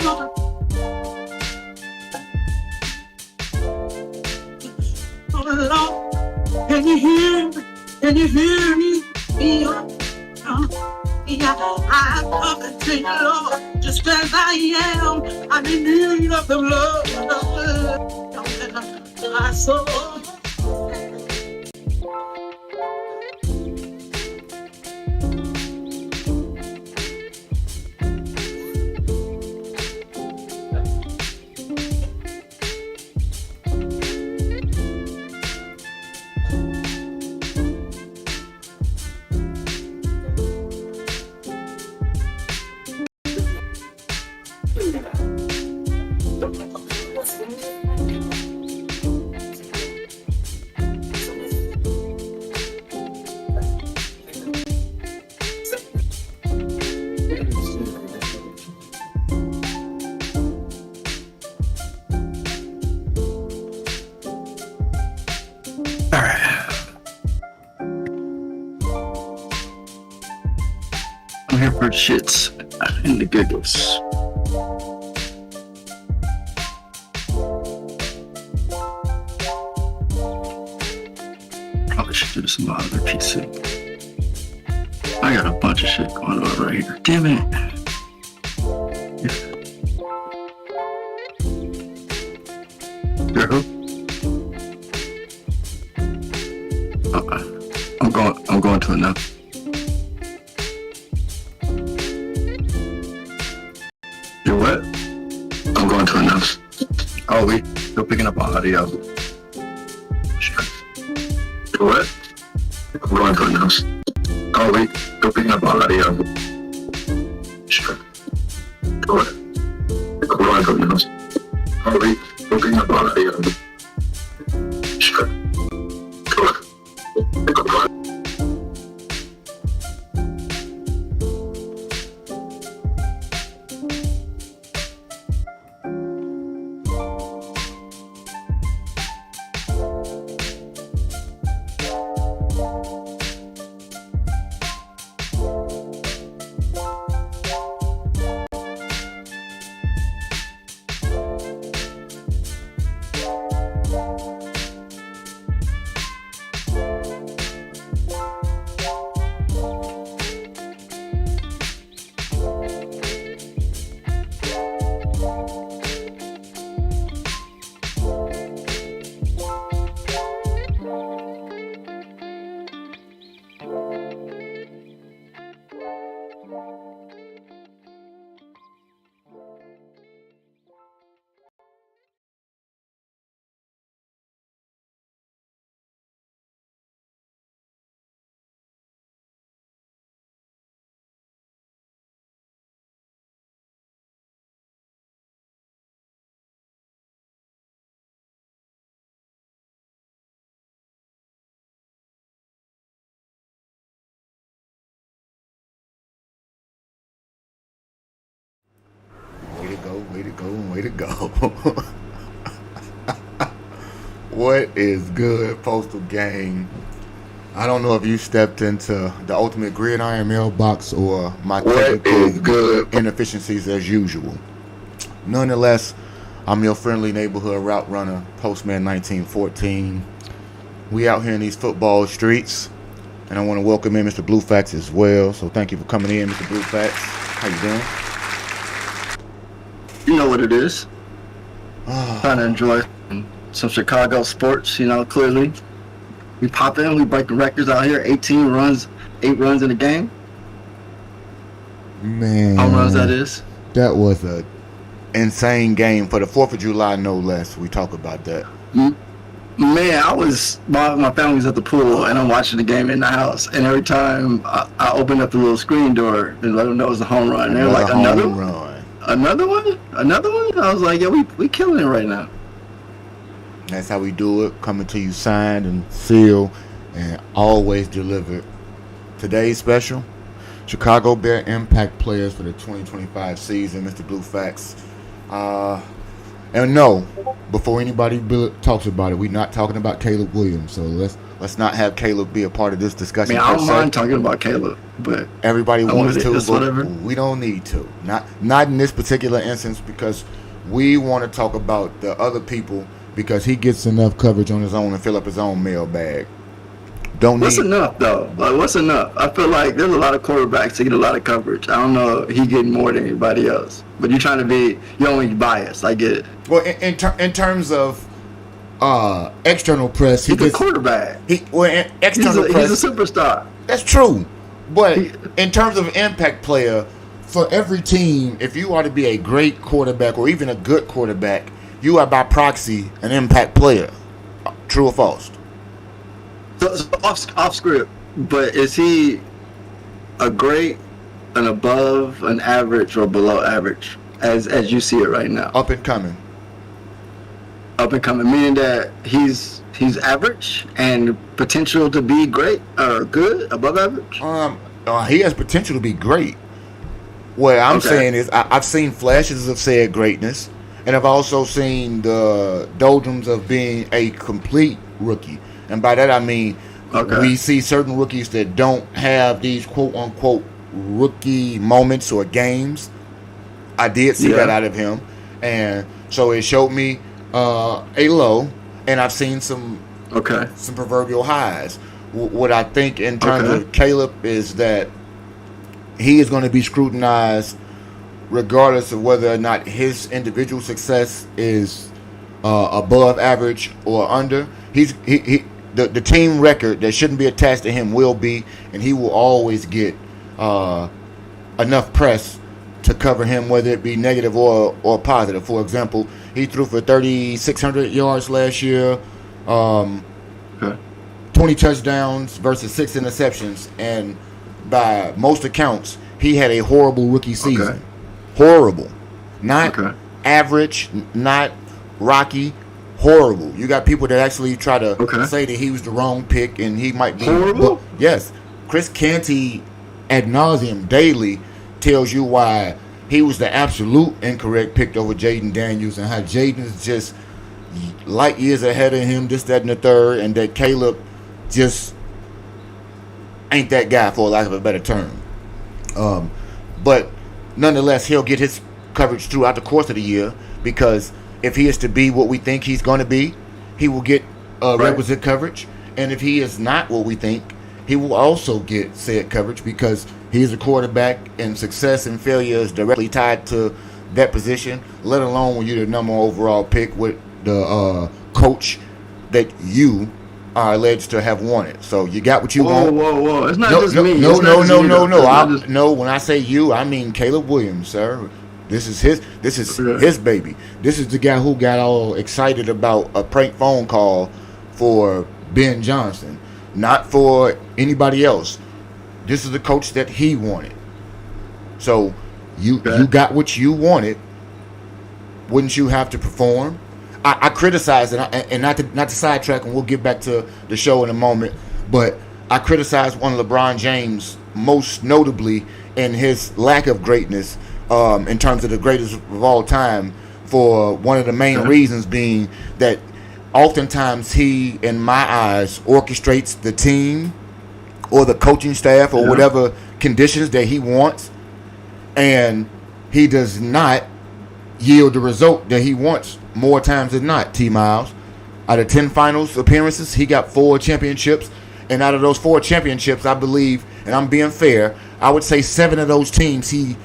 Lord, can you hear me? Can you hear me? Yeah, I'm coming to you, Lord, just as I am. I'm in need of the blood of my soul. I'm here for shits and the giggles. Probably should do this on my other PC. I got a bunch of shit going on right here. Damn it. You're who? I'm going to it now. You're what? I'm going to announce. Oh, wait. Still picking up audio. Sure. You're what? I'm going to announce. Oh, wait. Still picking up audio. Sure. You're what? I'm going to announce. Oh, wait. Still picking up audio. Sure. You're what? Way to go. What is good, Postal Gang? I don't know if you stepped into the Ultimate Gridiron mailbox or my technical inefficiencies as usual. Nonetheless, I'm your friendly neighborhood route runner, Postman 1914. We out here in these football streets, and I want to welcome in Mr. Bluefax as well. So thank you for coming in, Mr. Bluefax. How you doing? You know what it is. Trying to enjoy some Chicago sports, clearly. We pop in, we break the records out here. 8 runs in the game. Man. Home runs, that is. That was a insane game for the 4th of July, no less. We talk about that. Man, my family was at the pool, and I'm watching the game in the house. And every time I open up the little screen door and let them know it was a home run. And they're like, another one? Another one? I was like, yeah, we killing it right now. That's how we do it. Coming to you signed and sealed and always delivered. Today's special, Chicago Bear Impact players for the 2025 season, Mr. Bluefax. And no, before anybody talks about it, we're not talking about Caleb Williams. So let's not have Caleb be a part of this I discussion. mean, I don't mind talking about Caleb, but everybody wants to, but whatever. We don't need to. Not in this particular instance, because we want to talk about the other people, because he gets enough coverage on his own and fill up his own mailbag. What's enough though? Like, what's enough? I feel like there's a lot of quarterbacks that get a lot of coverage. I don't know if he getting more than anybody else. But you're only biased. I get it. Well, in terms of external press, he's a quarterback. External press, he's a superstar. That's true. But in terms of impact player, for every team, if you are to be a great quarterback or even a good quarterback, you are by proxy an impact player. True or false? So off script, but is he a great, an above, an average, or below average as you see it right now? Up and coming. Up and coming, meaning that he's average and potential to be great or good, above average. He has potential to be great. What I'm saying is, I've seen flashes of said greatness, and I've also seen the doldrums of being a complete rookie. And by that I mean, we see certain rookies that don't have these quote-unquote rookie moments or games. I did see that out of him. And so it showed me a low, and I've seen some proverbial highs. What I think in terms of Caleb is that he is going to be scrutinized regardless of whether or not his individual success is above average or under. The team record that shouldn't be attached to him will be, and he will always get enough press to cover him, whether it be negative or positive. For example, he threw for 3,600 yards last year, 20 touchdowns versus 6 interceptions, and by most accounts, he had a horrible rookie season. Horrible. Not average, not rocky. Horrible. You got people that actually try to say that he was the wrong pick and he might be horrible. Yes, Chris Canty ad nauseum daily tells you why he was the absolute incorrect pick over Jaden Daniels, and how Jaden is just light years ahead of him, this, that, and the third, and that Caleb just ain't that guy, for lack of a better term. But nonetheless, he'll get his coverage throughout the course of the year, because if he is to be what we think he's going to be, he will get requisite coverage. And if he is not what we think, he will also get said coverage, because he's a quarterback, and success and failure is directly tied to that position, let alone when you're the number one overall pick with the coach that you are alleged to have wanted. So you got what you want. Whoa. It's not just me. No. When I say you, I mean Caleb Williams, sir. This is his baby. This is the guy who got all excited about a prank phone call for Ben Johnson, not for anybody else. This is the coach that he wanted. So you got what you wanted. Wouldn't you have to perform? I criticize it, and not to sidetrack, and we'll get back to the show in a moment, but I criticize one of LeBron James most notably in his lack of greatness, in terms of the greatest of all time, for one of the main reasons being that oftentimes he, in my eyes, orchestrates the team or the coaching staff or whatever conditions that he wants, and he does not yield the result that he wants more times than not. T. Miles, out of 10 finals appearances, he got 4 championships, and out of those 4 championships, I believe, and I'm being fair, I would say 7 of those teams he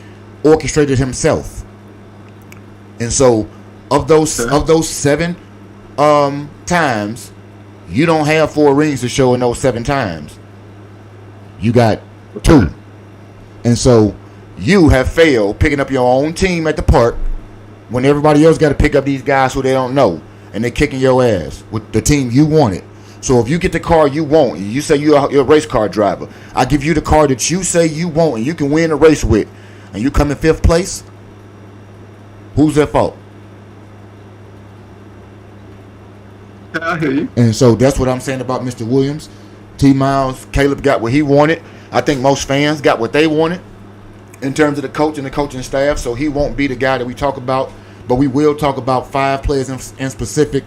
orchestrated himself. And so of those 7 times, you don't have 4 rings to show in those 7 times. You got 2. And so you have failed picking up your own team at the park when everybody else got to pick up these guys who they don't know, and they're kicking your ass with the team you wanted. So if you get the car you want, you say you're a race car driver, I give you the car that you say you want and you can win a race with, and you come in 5th place, who's at fault? I hear you. And so that's what I'm saying about Mr. Williams. T. Miles, Caleb got what he wanted. I think most fans got what they wanted in terms of the coach and the coaching staff, so he won't be the guy that we talk about But we will talk about 5 players in specific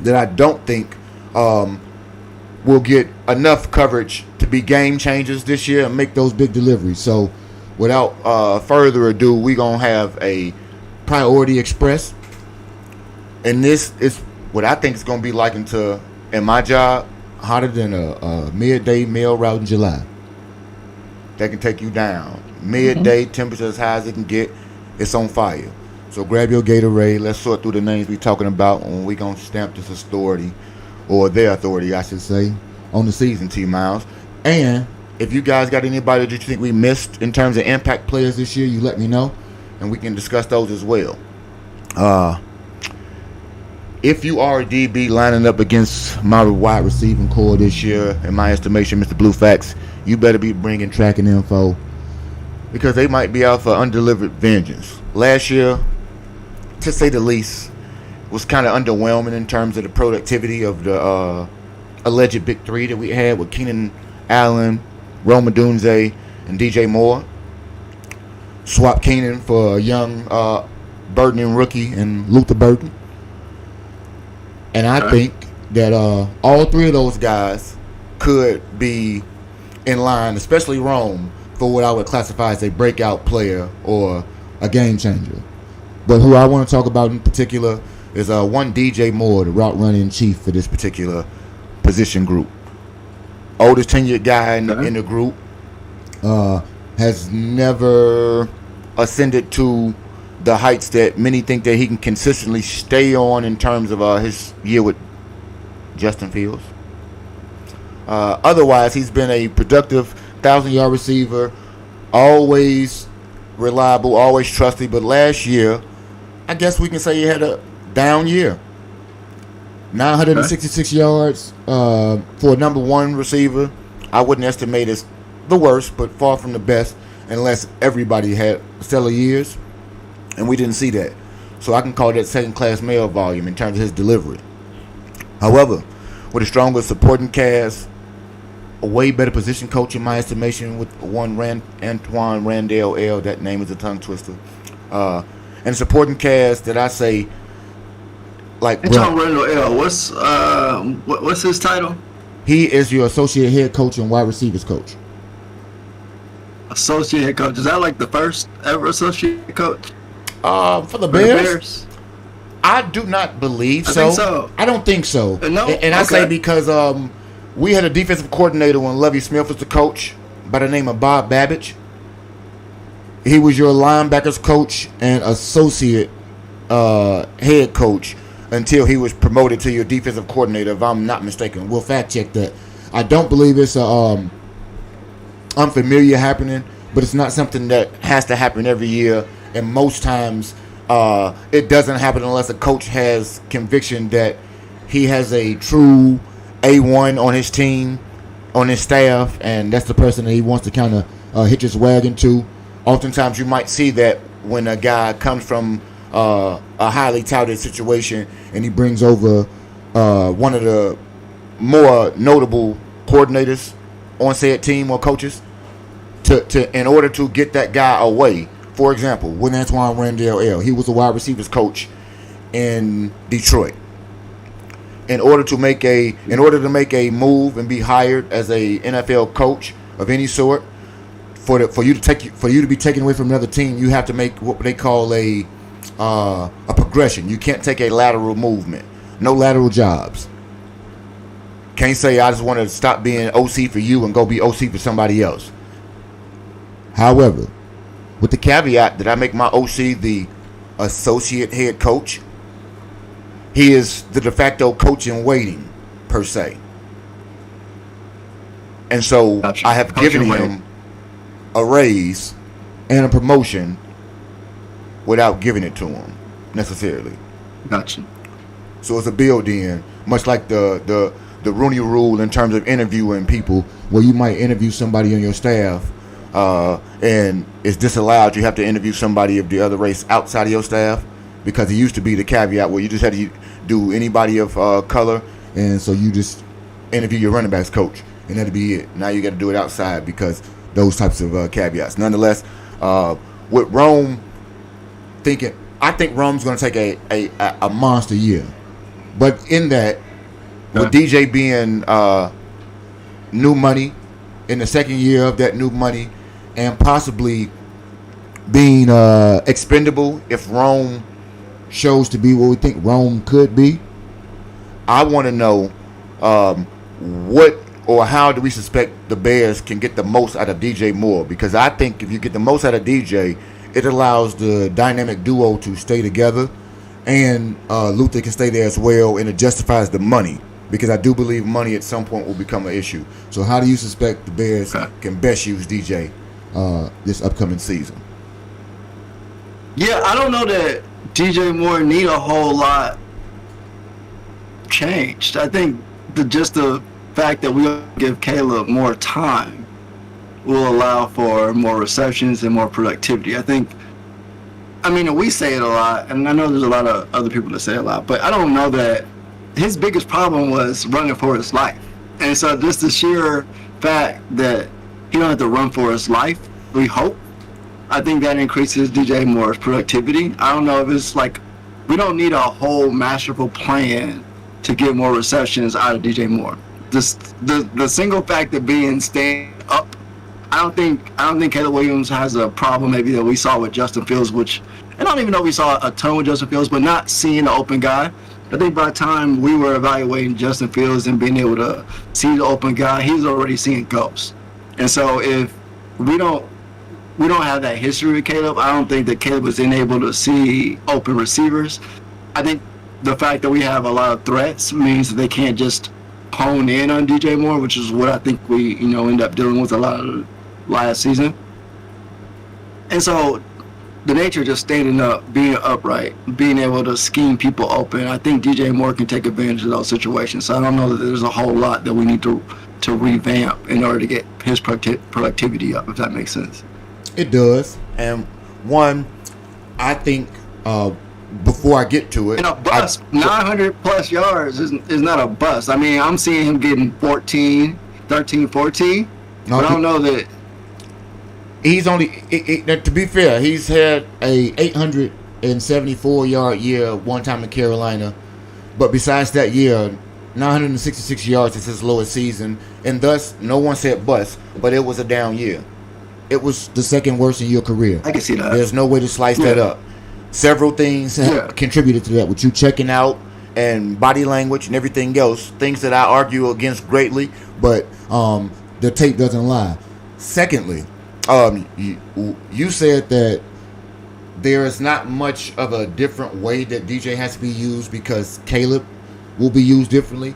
that I don't think will get enough coverage to be game changers this year and make those big deliveries. So without further ado, we're going to have a priority express. And this is what I think is going to be likened to, in my job, hotter than a midday mail route in July. That can take you down. Midday, temperature as high as it can get. It's on fire. So grab your Gatorade. Let's sort through the names we're talking about, and we're going to stamp this authority, or their authority, I should say, on the season, T-Miles. And if you guys got anybody that you think we missed in terms of impact players this year, you let me know, and we can discuss those as well. If you are a DB lining up against my wide receiving core this year, in my estimation, Mr. Blue Facts, you better be bringing tracking info, because they might be out for undelivered vengeance. Last year, to say the least, was kind of underwhelming in terms of the productivity of the alleged big three that we had with Keenan Allen, Rome Odunze, and DJ Moore. Swap Keenan for a young burgeoning rookie and Luther Burton. And I think that all 3 of those guys could be in line, especially Rome, for what I would classify as a breakout player or a game changer. But who I want to talk about in particular is one DJ Moore, the route running chief for this particular position group. Oldest tenured guy in the group, has never ascended to the heights that many think that he can consistently stay on in terms of his year with Justin Fields. Otherwise, he's been a productive 1,000-yard receiver, always reliable, always trusty. But last year, I guess we can say he had a down year. 966 yards for a number 1 receiver. I wouldn't estimate as the worst, but far from the best, unless everybody had stellar years. And we didn't see that. So I can call that second-class male volume in terms of his delivery. However, with a stronger supporting cast, a way better position coach in my estimation with one Antoine Randall L. That name is a tongue twister. And a supporting cast that I say, like Antoine Randall L. What's his title? He is your associate head coach and wide receivers coach. Associate head coach. Is that like the first ever associate coach? For the Bears? I do not believe so. Think so. I don't think so. No? And I say because we had a defensive coordinator when Lovie Smith was the coach by the name of Bob Babbage. He was your linebackers coach and associate head coach until he was promoted to your defensive coordinator, if I'm not mistaken. We'll fact check that. I don't believe it's unfamiliar happening, but it's not something that has to happen every year. And most times, it doesn't happen unless a coach has conviction that he has a true A1 on his team, on his staff, and that's the person that he wants to kind of hitch his wagon to. Oftentimes, you might see that when a guy comes from a highly touted situation and he brings over one of the more notable coordinators on said team or coaches to in order to get that guy away. For example, with Antoine Randall L., he was a wide receivers coach in Detroit. In order to make a move and be hired as a NFL coach of any sort, for you to be taken away from another team, you have to make what they call a progression. You can't take a lateral movement. No lateral jobs. Can't say I just want to stop being OC for you and go be OC for somebody else. However, with the caveat that I make my OC the associate head coach, he is the de facto coach in waiting, per se. And so Gotcha. I have given him a raise and a promotion without giving it to him, necessarily. Gotcha. So it's a build-in, much like the Rooney Rule in terms of interviewing people, where you might interview somebody on your staff, and it's disallowed. You have to interview somebody of the other race outside of your staff, because it used to be the caveat where you just had to do anybody of color, and so you just interview your running backs coach, and that'd be it. Now you got to do it outside because those types of caveats. Nonetheless, with Rome thinking, I think Rome's going to take a monster year. But in that, with DJ being new money, in the second year of that new money, and possibly being expendable if Rome shows to be what we think Rome could be, I want to know what or how do we suspect the Bears can get the most out of DJ Moore? Because I think if you get the most out of DJ, it allows the dynamic duo to stay together, and Luther can stay there as well, and it justifies the money. Because I do believe money at some point will become an issue. So how do you suspect the Bears can best use DJ this upcoming season? Yeah, I don't know that DJ Moore need a whole lot changed. I think just the fact that we give Caleb more time will allow for more receptions and more productivity. I mean, we say it a lot, and I know there's a lot of other people that say it a lot, but I don't know that his biggest problem was running for his life. And so just the sheer fact that he don't have to run for his life, we hope, I think that increases DJ Moore's productivity. I don't know if it's like, we don't need a whole masterful plan to get more receptions out of DJ Moore. The single fact of being stand up, I don't think Caleb Williams has a problem maybe that we saw with Justin Fields, which I don't even know if we saw a ton with Justin Fields, but not seeing the open guy. I think by the time we were evaluating Justin Fields and being able to see the open guy, he's already seeing ghosts. And so if we don't have that history with Caleb, I don't think that Caleb was able to see open receivers. I think the fact that we have a lot of threats means that they can't just hone in on DJ Moore, which is what I think we end up dealing with a lot of last season. And so the nature of just standing up, being upright, being able to scheme people open, I think DJ Moore can take advantage of those situations. So I don't know that there's a whole lot that we need to revamp in order to get his productivity up, if that makes sense. It does. And one, I think before I get to it, and a bust, 900 plus yards is not a bust. I mean, I'm seeing him getting 13, 14. No, but I don't know that. He's only, to be fair, he's had a 874-yard year one time in Carolina. But besides that year, 966 yards is his lowest season. And thus, no one said bust, but it was a down year. It was the second worst in your career. I can see that. There's no way to slice that up. Several things contributed to that, with you checking out and body language and everything else, things that I argue against greatly, but the tape doesn't lie. Secondly, you said that there is not much of a different way that DJ has to be used because Caleb will be used differently,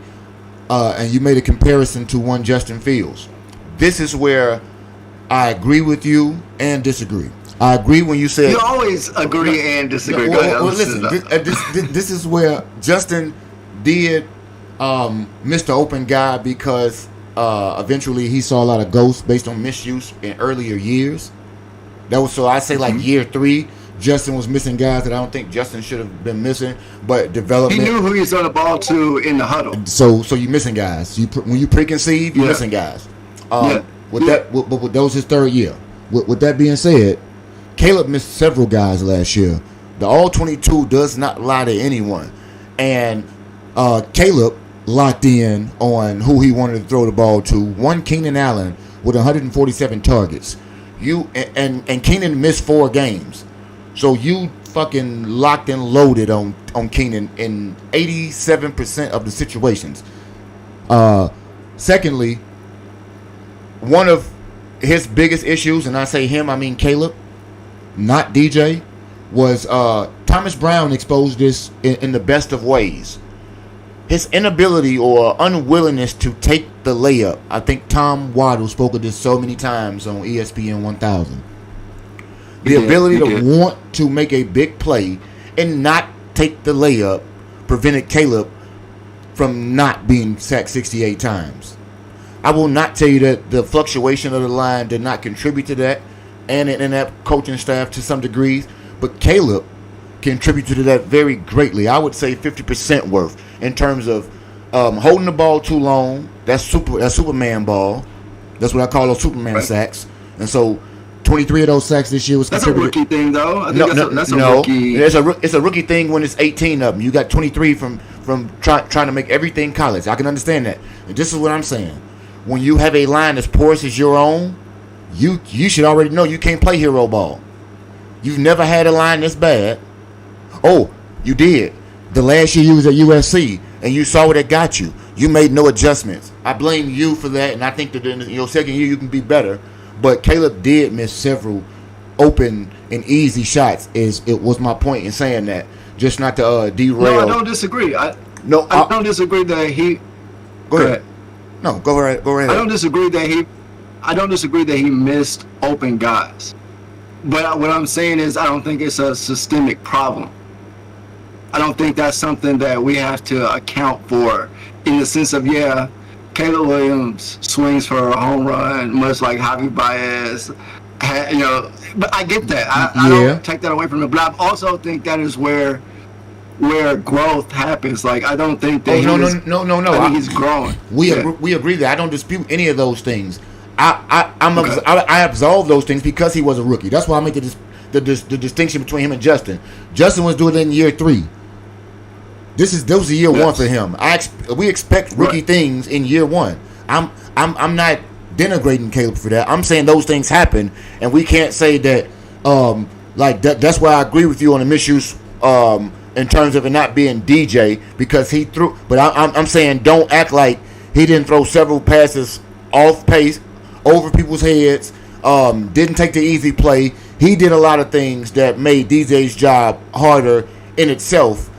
and you made a comparison to one Justin Fields. This is where I agree with you and disagree. I agree when you said... You always agree and disagree. Well, listen, this is where Justin did Mr. Open Guy because eventually he saw a lot of ghosts based on misuse in earlier years. That was, so I say like year 3, Justin was missing guys that I don't think Justin should have been missing, but development... He knew who he's on the ball to in the huddle. So you're missing guys. When you preconceive, you're missing guys. That was his third year. With that being said, Caleb missed several guys last year. The All-22 does not lie to anyone. And Caleb locked in on who he wanted to throw the ball to. One, Keenan Allen with 147 targets. And Keenan missed 4 games. So you fucking locked and loaded on Keenan in 87% of the situations. Secondly, one of his biggest issues, and I say him, I mean Caleb, not DJ, was Thomas Brown exposed this in the best of ways. His inability or unwillingness to take the layup. I think Tom Waddle spoke of this so many times on ESPN 1000. The ability to want to make a big play and not take the layup prevented Caleb from not being sacked 68 times. I will not tell you that the fluctuation of the line did not contribute to that, and that coaching staff to some degrees, but Caleb contributed to that very greatly. I would say 50% worth in terms of holding the ball too long. That's Superman ball. That's what I call those Superman sacks. And so 23 of those sacks this year was That's a contributed. rookie thing, though. I think that's a rookie. It's a rookie thing when it's 18 of them. You got 23 from trying to make everything college. I can understand that. And this is what I'm saying. When you have a line as porous as your own, you should already know you can't play hero ball. You've never had a line this bad. Oh, you did. The last year you was at USC, and you saw what it got you. You made no adjustments. I blame you for that, and I think that in your second year you can be better. But Caleb did miss several open and easy shots. It was my point in saying that. Just not to derail. No, I don't disagree. I don't disagree that he. Go ahead. No, go ahead. I don't disagree that he missed open guys. But what I'm saying is I don't think it's a systemic problem. I don't think that's something that we have to account for in the sense of, Caleb Williams swings for a home run, much like Javi Baez. But I get that. I don't take that away from him. But I also think that is where growth happens. Like, I don't think that no. I think he's growing. We agree that I don't dispute any of those things. I absolve those things because he was a rookie. That's why I make the distinction between him and Justin. Justin was doing it in year 3. This was year 1 for him. We expect rookie things in year 1. I'm not denigrating Caleb for that. I'm saying those things happen, and we can't say that. That's why I agree with you on the misuse in terms of it not being DJ because he threw. But I'm saying don't act like he didn't throw several passes off pace, over people's heads. Didn't take the easy play. He did a lot of things that made DJ's job harder in itself.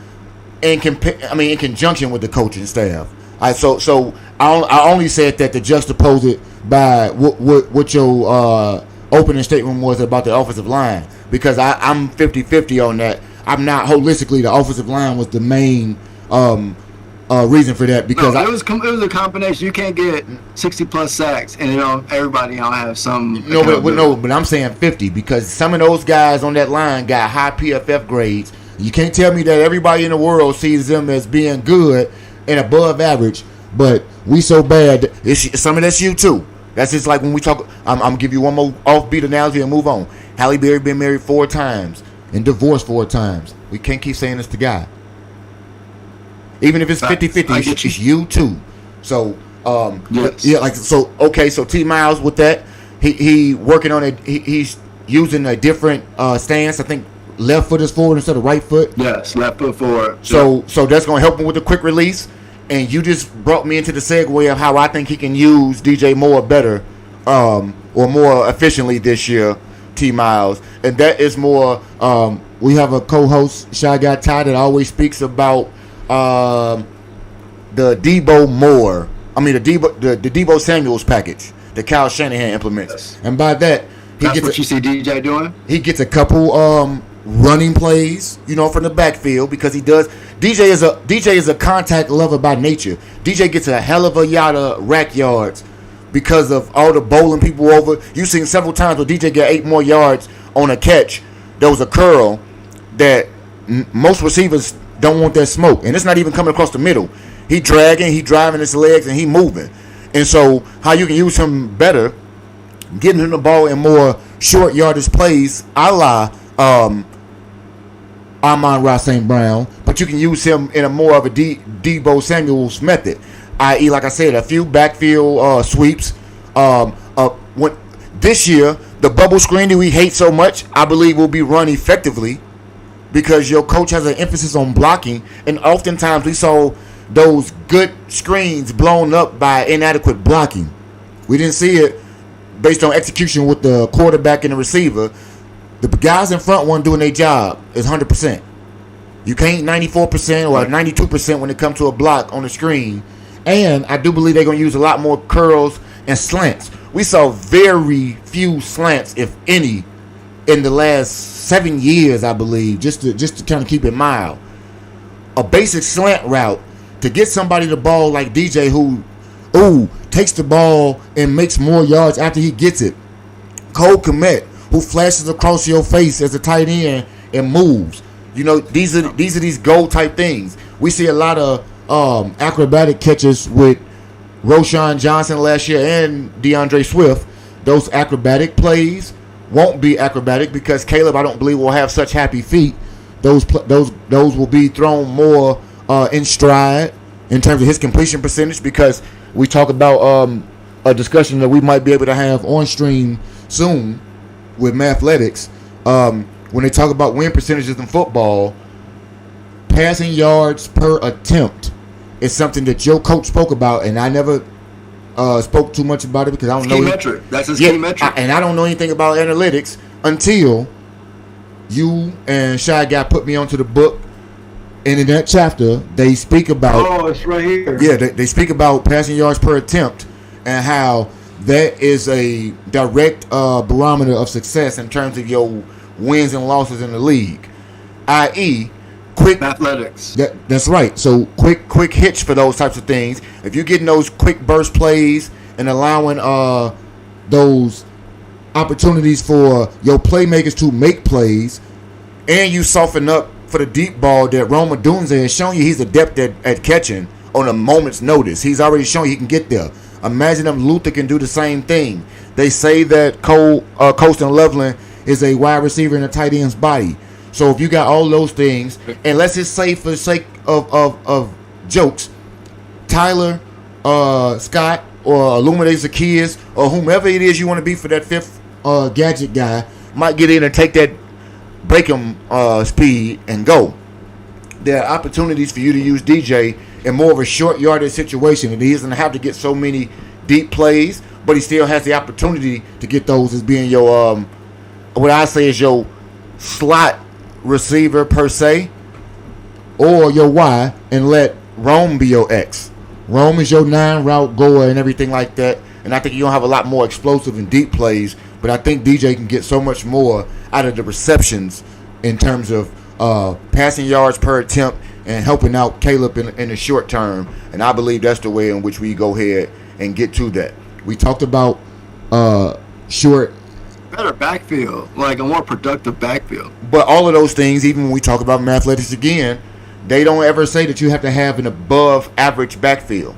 In conjunction with the coaching staff. So I only said that to juxtapose it by what your opening statement was about the offensive line because I'm 50-50 on that. I'm not holistically. The offensive line was the main reason for that because it was a combination. You can't get 60+ sacks and everybody don't have some. But I'm saying 50 because some of those guys on that line got high PFF grades. You can't tell me that everybody in the world sees them as being good and above average, but we so bad. Some of that's you too. That's just like when we talk. I'm gonna give you one more offbeat analogy and move on. Halle Berry been married 4 times and divorced 4 times. We can't keep saying it's the guy. Even if it's 50-50, it's you too. So yes. So T Miles with that, he working on it. He's using a different stance. I think. Left foot is forward instead of right foot. Yes, left foot forward. So that's going to help him with the quick release. And you just brought me into the segue of how I think he can use DJ Moore better or more efficiently this year, T Miles. And that is more. We have a co-host, Shy Guy Ty, that always speaks about the Debo Moore. The Debo Samuels package that Kyle Shanahan implements. Yes. And by that, that's what you see DJ doing. He gets a couple running plays, from the backfield because he does. DJ is a contact lover by nature. DJ gets a hell of a lot of rack yards because of all the bowling people over. You've seen several times where DJ get 8 more yards on a catch. There was a curl that most receivers don't want that smoke, and it's not even coming across the middle. He dragging, he driving his legs, and he moving. And so, how you can use him better, getting him the ball in more short yardage plays, a la Amon-Ra St. Brown, but you can use him in a more of a Debo Samuels method, i.e., like I said, a few backfield sweeps. This year, the bubble screen that we hate so much, I believe will be run effectively because your coach has an emphasis on blocking, and oftentimes we saw those good screens blown up by inadequate blocking. We didn't see it based on execution with the quarterback and the receiver. The guys in front weren't doing their job. It's 100%. You can't 94% or 92% when it comes to a block on the screen. And I do believe they're going to use a lot more curls and slants. We saw very few slants, if any, in the last 7 years, I believe, just to kind of keep it mild. A basic slant route to get somebody the ball like DJ who takes the ball and makes more yards after he gets it. Cole Kmet, who flashes across your face as a tight end and moves. These are these goal type things. We see a lot of acrobatic catches with Roshan Johnson last year and DeAndre Swift. Those acrobatic plays won't be acrobatic because Caleb, I don't believe, will have such happy feet. Those will be thrown more in stride in terms of his completion percentage, because we talk about a discussion that we might be able to have on stream soon with Mathletics. When they talk about win percentages in football, passing yards per attempt is something that your coach spoke about, and I never spoke too much about it because I don't know. Key metric. That's his key metric. And I don't know anything about analytics until you and Shy Guy put me onto the book. And in that chapter, they speak about. Oh, it's right here. Yeah, they speak about passing yards per attempt and how that is a direct barometer of success in terms of your wins and losses in the league, i.e., quick athletics. That's right. So quick hits for those types of things. If you're getting those quick burst plays and allowing those opportunities for your playmakers to make plays, and you soften up for the deep ball that Roma Dunze has shown you he's adept at catching on a moment's notice. He's already shown you he can get there. Imagine if Luther can do the same thing. They say that Colston Loveland is a wide receiver in a tight end's body. So if you got all those things, and let's just say for the sake of jokes, Tyler Scott or Illuminate Zacchaeus or whomever it is you want to be for that fifth gadget guy might get in and take that break him speed and go. There are opportunities for you to use DJ in more of a short yardage situation, and he doesn't have to get so many deep plays, but he still has the opportunity to get those as being your what I say is your slot receiver per se, or your Y, and let Rome be your X. Rome is your 9 route goer and everything like that, and I think you're going to have a lot more explosive and deep plays, but I think DJ can get so much more out of the receptions in terms of passing yards per attempt and helping out Caleb in the short term, and I believe that's the way in which we go ahead and get to that. We talked about short, better backfield, like a more productive backfield. but all of those things, even when we talk about Mathletics again, they don't ever say that you have to have an above average backfield.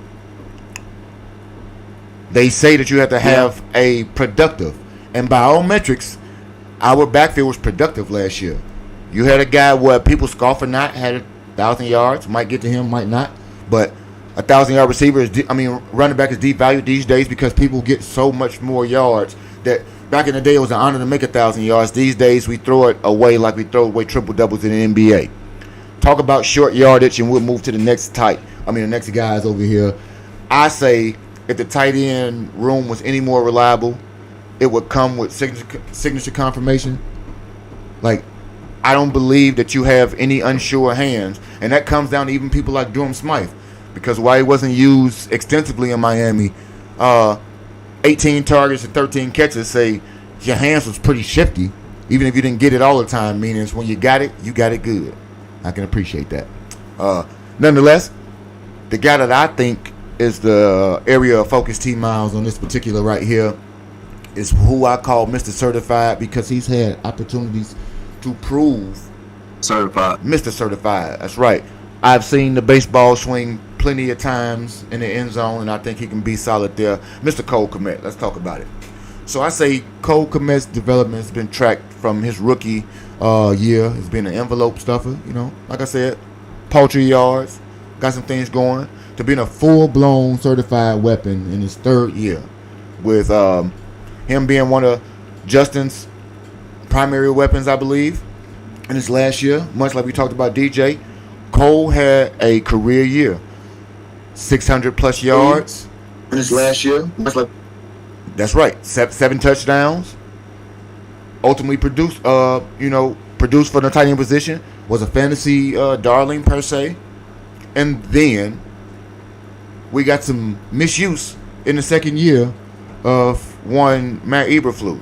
They say that you have to have a productive, and by all metrics, our backfield was productive last year. You had a guy where people scoff or not, had 1,000 yards, might get to him, might not, but 1,000-yard receiver is, running back is devalued these days because people get so much more yards that back in the day it was an honor to make 1,000 yards. These days we throw it away like we throw away triple doubles in the NBA. Talk about short yardage, and we'll move to the next guys over here. I say if the tight end room was any more reliable, it would come with signature confirmation. Like, I don't believe that you have any unsure hands, and that comes down to even people like Durham Smythe, because while he wasn't used extensively in Miami, 18 targets and 13 catches say your hands was pretty shifty, even if you didn't get it all the time, meaning when you got it good. I can appreciate that. Nonetheless, the guy that I think is the area of focus T Miles on this particular right here is who I call Mr. Certified, because he's had opportunities to prove Certified. Mr. Certified. That's right. I've seen the baseball swing plenty of times in the end zone, and I think he can be solid there. Mr. Cole Kmet, let's talk about it. So I say Cole Kmet's development has been tracked from his rookie year. He's been an envelope stuffer, like I said, paltry yards, got some things going, to being a full-blown certified weapon in his third year, with him being one of Justin's primary weapons, I believe, in his last year. Much like we talked about DJ, Cole had a career year, 600 plus yards In his last year, much like that's right, 7 touchdowns. Ultimately produced for the tight end position, was a fantasy darling per se, and then we got some misuse in the second year of one Matt Eberflus.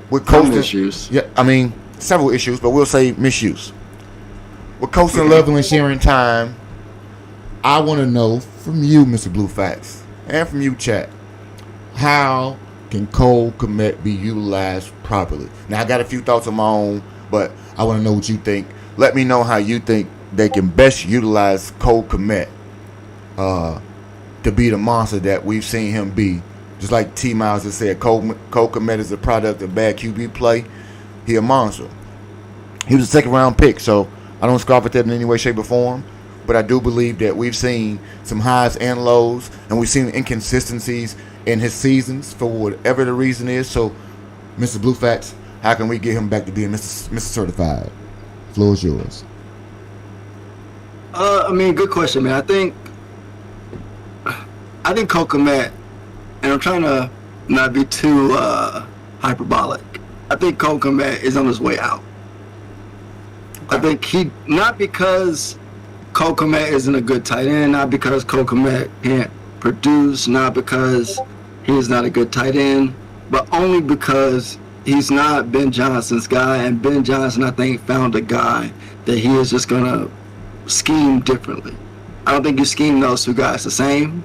With Colston, issues. Yeah, I mean several issues, but we'll say misuse. With Colston Loveland sharing time, I want to know from you, Mr. Blue Facts, and from you, chat, how can Cole Kmet be utilized properly? Now, I got a few thoughts of my own, but I want to know what you think. Let me know how you think they can best utilize Cole Kmet to be the monster that we've seen him be Just like T. Miles has said, Cole Kmet is a product of bad QB play. He a monster. He was a second round pick, so I don't scoff at that in any way, shape, or form. But I do believe that we've seen some highs and lows, and we've seen inconsistencies in his seasons for whatever the reason is. So, Mr. Blue Facts, how can we get him back to being Mr. Certified? Floor is yours. Good question, man. I think Cole Kmet, and I'm trying to not be too hyperbolic. I think Cole Kmet is on his way out. I think not because Cole Kmet isn't a good tight end, not because Cole Kmet can't produce, not because he's not a good tight end, but only because he's not Ben Johnson's guy, and Ben Johnson, I think, found a guy that he is just going to scheme differently. I don't think you scheme those two guys the same.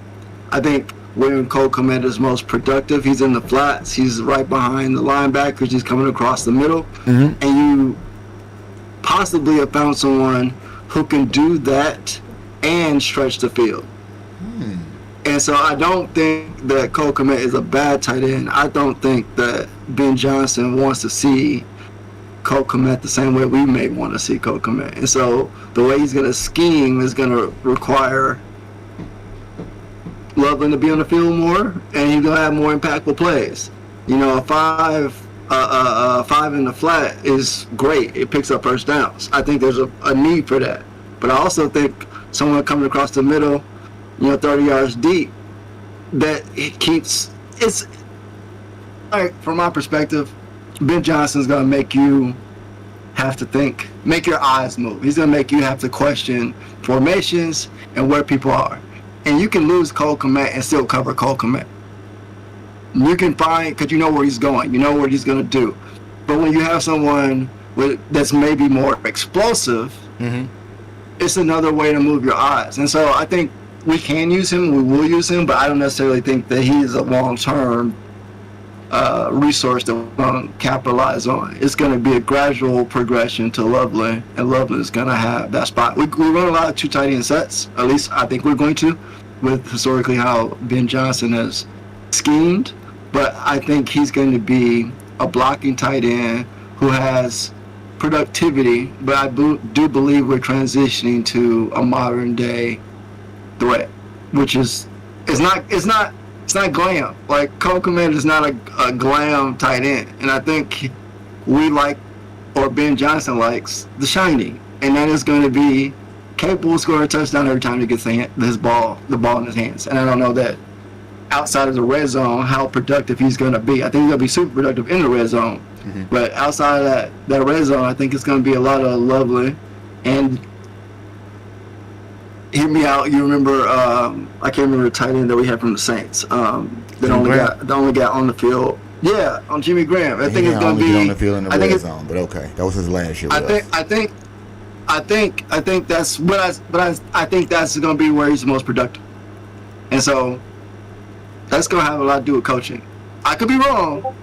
I think when Cole Kmet is most productive, he's in the flats, he's right behind the linebackers, he's coming across the middle, and you possibly have found someone who can do that and stretch the field. And so I don't think that Cole Kmet is a bad tight end. I don't think that Ben Johnson wants to see Cole Kmet the same way we may want to see Cole Kmet. And so the way he's going to scheme is going to require Loveland to be on the field more, and he's going to have more impactful plays. You know, a five in the flat is great. It picks up first downs. I think there's a need for that. But I also think someone coming across the middle, 30 yards deep, that it keeps, it's like, from my perspective, Ben Johnson's going to make you have to think, make your eyes move. He's going to make you have to question formations and where people are. And you can lose Cole Kmet and still cover Cole Kmet. You can find, because you know where he's going, you know what he's going to do. But when you have someone that's maybe more explosive, it's another way to move your eyes. And so I think we can use him, we will use him, but I don't necessarily think that he's a long-term resource that we're going to capitalize on. It's going to be a gradual progression to Loveland, and Loveland is going to have that spot. We run a lot of two tight end sets, at least I think we're going to, with historically how Ben Johnson has schemed, but I think he's going to be a blocking tight end who has productivity, but I do believe we're transitioning to a modern day threat, which is it's not glam. Like, Cole Kmet is not a glam tight end, and I think we like, or Ben Johnson likes, the shiny, and that is going to be capable of scoring a touchdown every time he gets the ball in his hands. And I don't know that outside of the red zone how productive he's going to be. I think he's going to be super productive in the red zone, but outside of that red zone, I think it's going to be a lot of lovely. And hear me out. You remember? I can't remember the tight end that we had from the Saints. That only got on the field. Yeah, on Jimmy Graham. I think it's going to be on the field in the red zone. But okay, that was his last year. I think that's I think that's going to be where he's the most productive. And so that's going to have a lot to do with coaching. I could be wrong,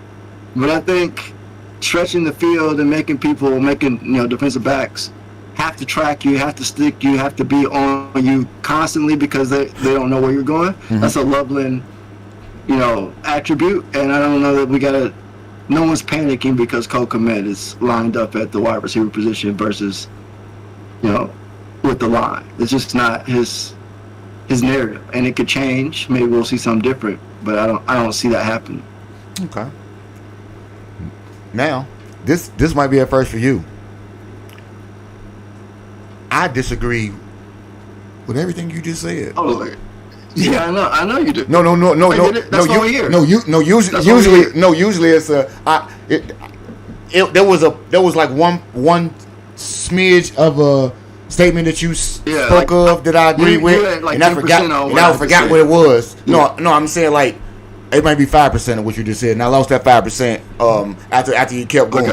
but I think stretching the field and making defensive backs have to track you, have to stick you, have to be on you constantly because they don't know where you're going. That's a Loveland, attribute. And I don't know that no one's panicking because Cole Kmet is lined up at the wide receiver position versus, with the line. It's just not his narrative, and it could change. Maybe we'll see something different, but I don't see that happening. Okay. Now, this might be a first for you. I disagree with everything you just said. Oh, yeah, I know you do. No. Usually it's there was like one smidge of a statement that you spoke of that I agree with, and I forgot what it was. Yeah. No, I'm saying like it might be 5% of what you just said, and I lost that 5% after you kept going.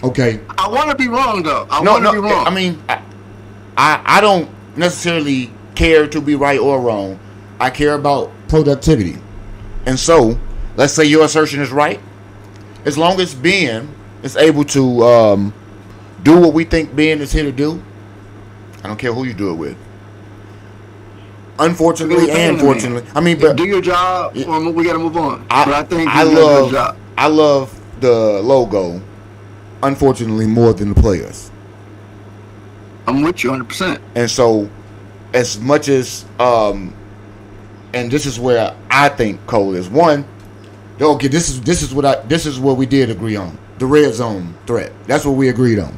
Okay. I want to be wrong though. I want to be wrong. I mean, I don't necessarily care to be right or wrong. I care about productivity, and so let's say your assertion is right. As long as Ben is able to do what we think Ben is here to do, I don't care who you do it with. unfortunately and fortunately. I mean, but do your job, or we got to move on. But I think I you did a good job. love the logo, unfortunately, more than the players. I'm with you 100%. And so, as much as and this is where I think Cole is one. Okay, this is what we did agree on. The red zone threat. That's what we agreed on.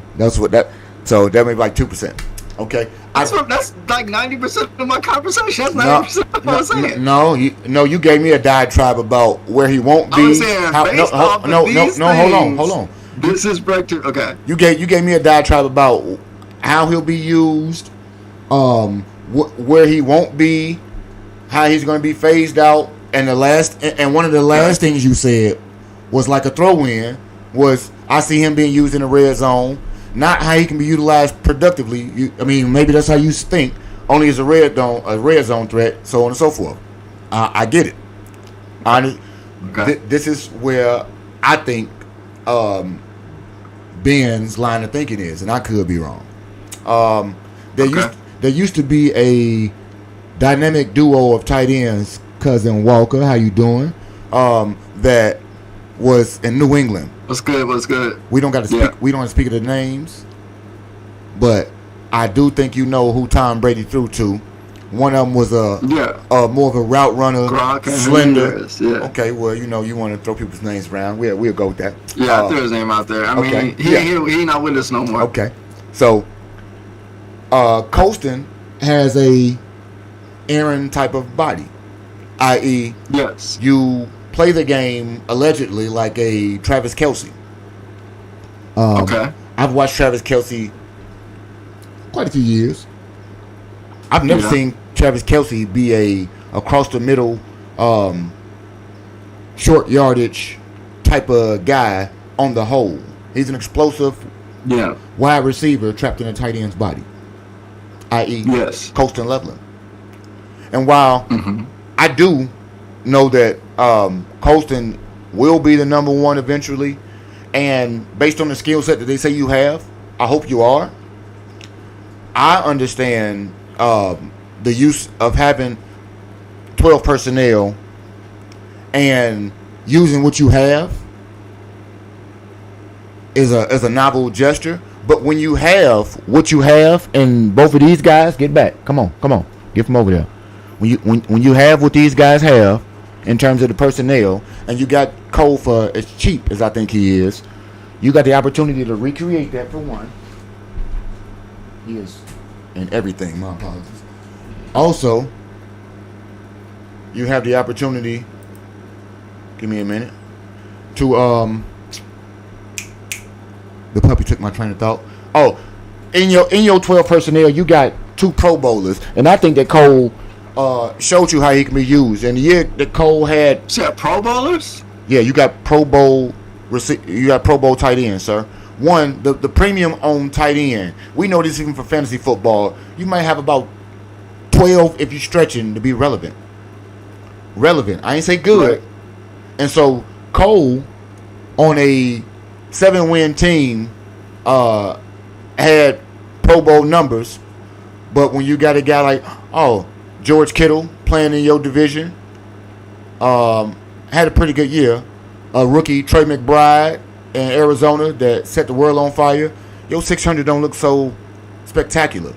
So that made like 2%. Okay. That's like 90% of my conversation. That's 90% of what I'm saying. No, you gave me a diatribe about where he won't be. I'm saying hold on. This is Breakout. Okay. You gave me a diatribe about how he'll be used, where he won't be, how he's going to be phased out, and one of the last things you said was like a throw-in was I see him being used in the red zone, not how he can be utilized productively. Maybe that's how you think, only as a red zone threat, so on and so forth. I get it. This is where I think Ben's line of thinking is, and I could be wrong. There used to be a dynamic duo of tight ends, Cousin Walker, how you doing? That was in New England. What's good? We don't got to speak. Yeah. We don't speak of the names, but I do think you know who Tom Brady threw to. One of them was more of a route runner, slender. Yeah. Okay, well you want to throw people's names around. We'll go with that. Yeah, I threw his name out there. I mean, he not with us no more. Okay, so Colston has a Aaron type of body, i.e., yes, you play the game allegedly like a Travis Kelce. Okay. I've watched Travis Kelce quite a few years. I've never seen Travis Kelce be a across the middle, short yardage type of guy on the whole. He's an explosive wide receiver trapped in a tight end's body, i.e., Colston Loveland. And while I do know that Colston will be the number one eventually, and based on the skill set that they say you have, I hope you are. I understand the use of having 12 personnel and using what you have is a novel gesture. But when you have what you have, and both of these guys get back, come on, get from over there. When you have what these guys have in terms of the personnel, and you got Cole for as cheap as I think he is, you got the opportunity to recreate that for one. He is in everything. My apologies. Also, you have the opportunity. Give me a minute. To the puppy took my train of thought. Oh, in your 12 personnel, you got 2 Pro Bowlers, and I think that Cole showed you how he can be used. And the year that Cole had, Pro Bowlers? Yeah, you got Pro Bowl. You got Pro Bowl tight end, sir. One, the premium on tight end. We know this even for fantasy football. You might have about 12 if you're stretching to be relevant. I ain't say good. Right. And so Cole, on a 7-win team, had Pro Bowl numbers. But when you got a guy like George Kittle playing in your division, had a pretty good year. A rookie, Trey McBride in Arizona, that set the world on fire. Your 600 don't look so spectacular.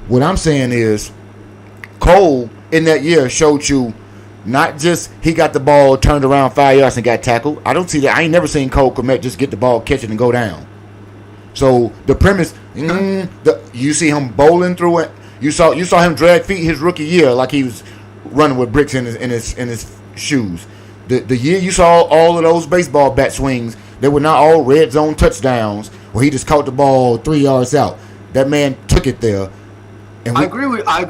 What I'm saying is, Cole in that year showed you not just he got the ball turned around 5 yards and got tackled. I don't see that. I ain't never seen Cole Kmet just get the ball, catch it, and go down. So the premise, you see him bowling through it. You saw him drag feet his rookie year like he was running with bricks in his shoes. The year you saw all of those baseball bat swings, they were not all red zone touchdowns where he just caught the ball 3 yards out. That man took it there. And I agree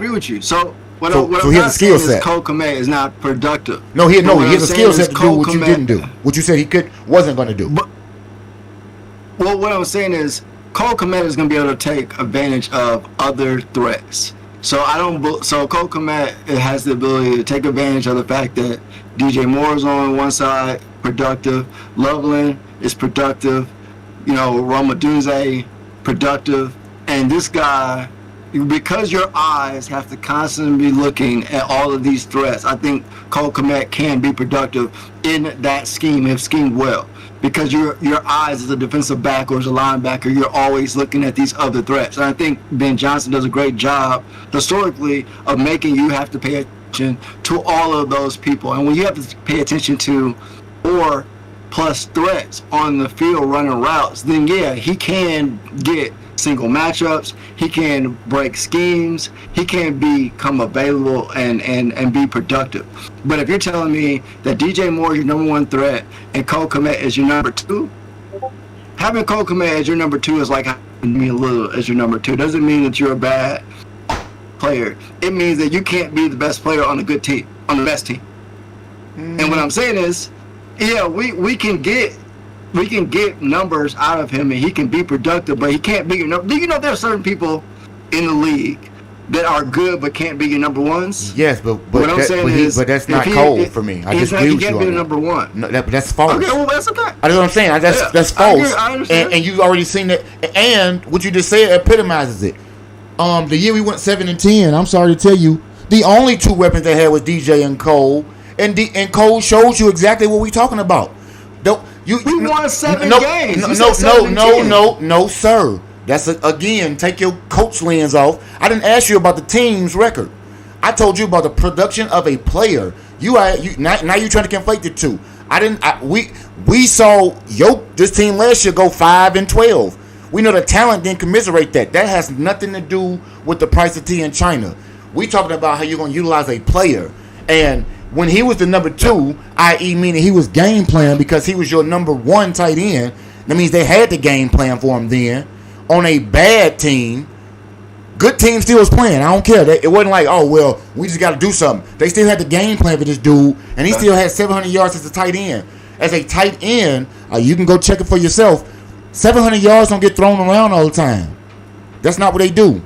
with you. So what he has a skill set. Cole Kmet is not productive. No, he has a skill set to do what you didn't do. What you said he wasn't going to do. Well, what I'm saying is Cole Kmet is going to be able to take advantage of other threats. So Cole Kmet has the ability to take advantage of the fact that DJ Moore is on one side, productive. Loveland is productive. Ramadunze, productive. And this guy because your eyes have to constantly be looking at all of these threats. I think Cole Kmet can be productive in that scheme if schemed well. Because your eyes as a defensive back or as a linebacker, you're always looking at these other threats. And I think Ben Johnson does a great job historically of making you have to pay attention to all of those people. And when you have to pay attention to 4+ threats on the field running routes, then yeah, he can get single matchups, he can break schemes, he can become available and be productive. But if you're telling me that DJ Moore is your number 1 threat and Cole Kmet is your number 2, having Cole Kmet as your number 2 is like having me a little as your number 2. Doesn't mean that you're a bad player. It means that you can't be the best player on a good team, on the best team. And what I'm saying is, yeah, we can get numbers out of him and he can be productive, but he can't be your number. Do you know there are certain people in the league that are good but can't be your number 1s? Yes, but that's not Cole for me. I just he can't be the number 1. No, that's false. Okay, well that's okay. I know what I'm saying. That's false. I understand. And you've already seen that. And what you just said epitomizes it. The year we went 7-10, I'm sorry to tell you, the only 2 weapons they had was DJ and Cole, and Cole shows you exactly what we're talking about. We won 7 games. No, sir. That's again, take your coach lens off. I didn't ask you about the team's record. I told you about the production of a player. Now you're trying to conflate the two. We saw this team last year go 5-12. We know the talent didn't commiserate that. That has nothing to do with the price of tea in China. We talking about how you're going to utilize a player. And when he was the number 2, i.e. meaning he was game plan because he was your number 1 tight end, that means they had the game plan for him then. On a bad team, good team still was playing. I don't care. It wasn't like, oh, well, we just got to do something. They still had the game plan for this dude, and he still had 700 yards as a tight end. As a tight end, you can go check it for yourself. 700 yards don't get thrown around all the time. That's not what they do.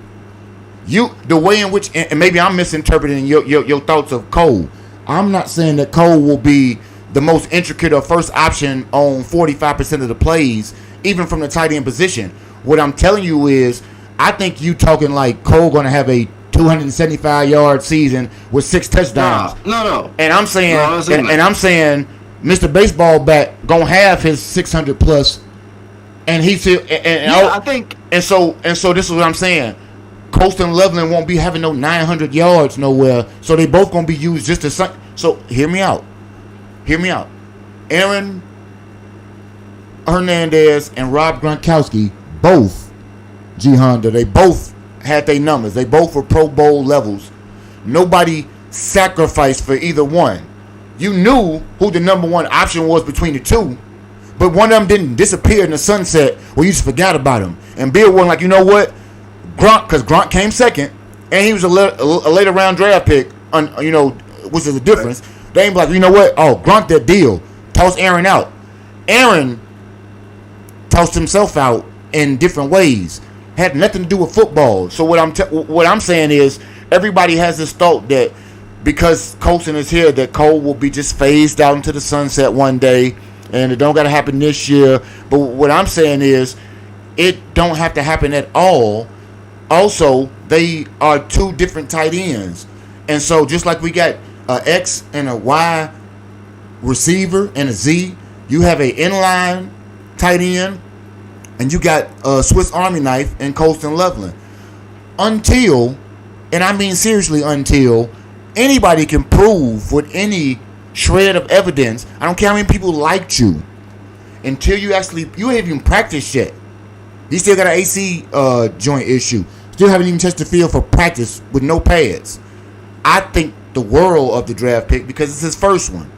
The way in which, and maybe I'm misinterpreting your thoughts of Cole. I'm not saying that Cole will be the most intricate or first option on 45% of the plays, even from the tight end position. What I'm telling you is, I think you talking like Cole going to have a 275-yard season with 6 touchdowns. No. And I'm saying, I'm saying, Mr. Baseball Bat gonna have his 600 plus, and he still. I think. And so this is what I'm saying. Colston Loveland won't be having no 900 yards nowhere, so they both gonna be used just as. So hear me out. Aaron Hernandez and Rob Gronkowski, both G Honda, they both had their numbers. They both were Pro Bowl levels. Nobody sacrificed for either one. You knew who the number 1 option was between the two, but one of them didn't disappear in the sunset where you just forgot about him. And Bill wasn't like, you know what? Because Gronk came second, and he was a later round draft pick, which is the difference. They ain't like, you know what? Oh, Gronk that deal. Toss Aaron out. Aaron tossed himself out in different ways. Had nothing to do with football. So what I'm saying is, everybody has this thought that because Colson is here, that Cole will be just phased out into the sunset one day, and it don't got to happen this year. But what I'm saying is, it don't have to happen at all. Also, they are 2 different tight ends. And so just like we got a X and a Y receiver and a Z, you have a inline tight end, and you got a Swiss Army knife and Colston Loveland. Until, and I mean seriously until, anybody can prove with any shred of evidence, I don't care how many people liked you, until you ain't even practiced yet. He still got an AC joint issue. Still haven't even touched the field for practice with no pads. I think the world of the draft pick because it's his first one.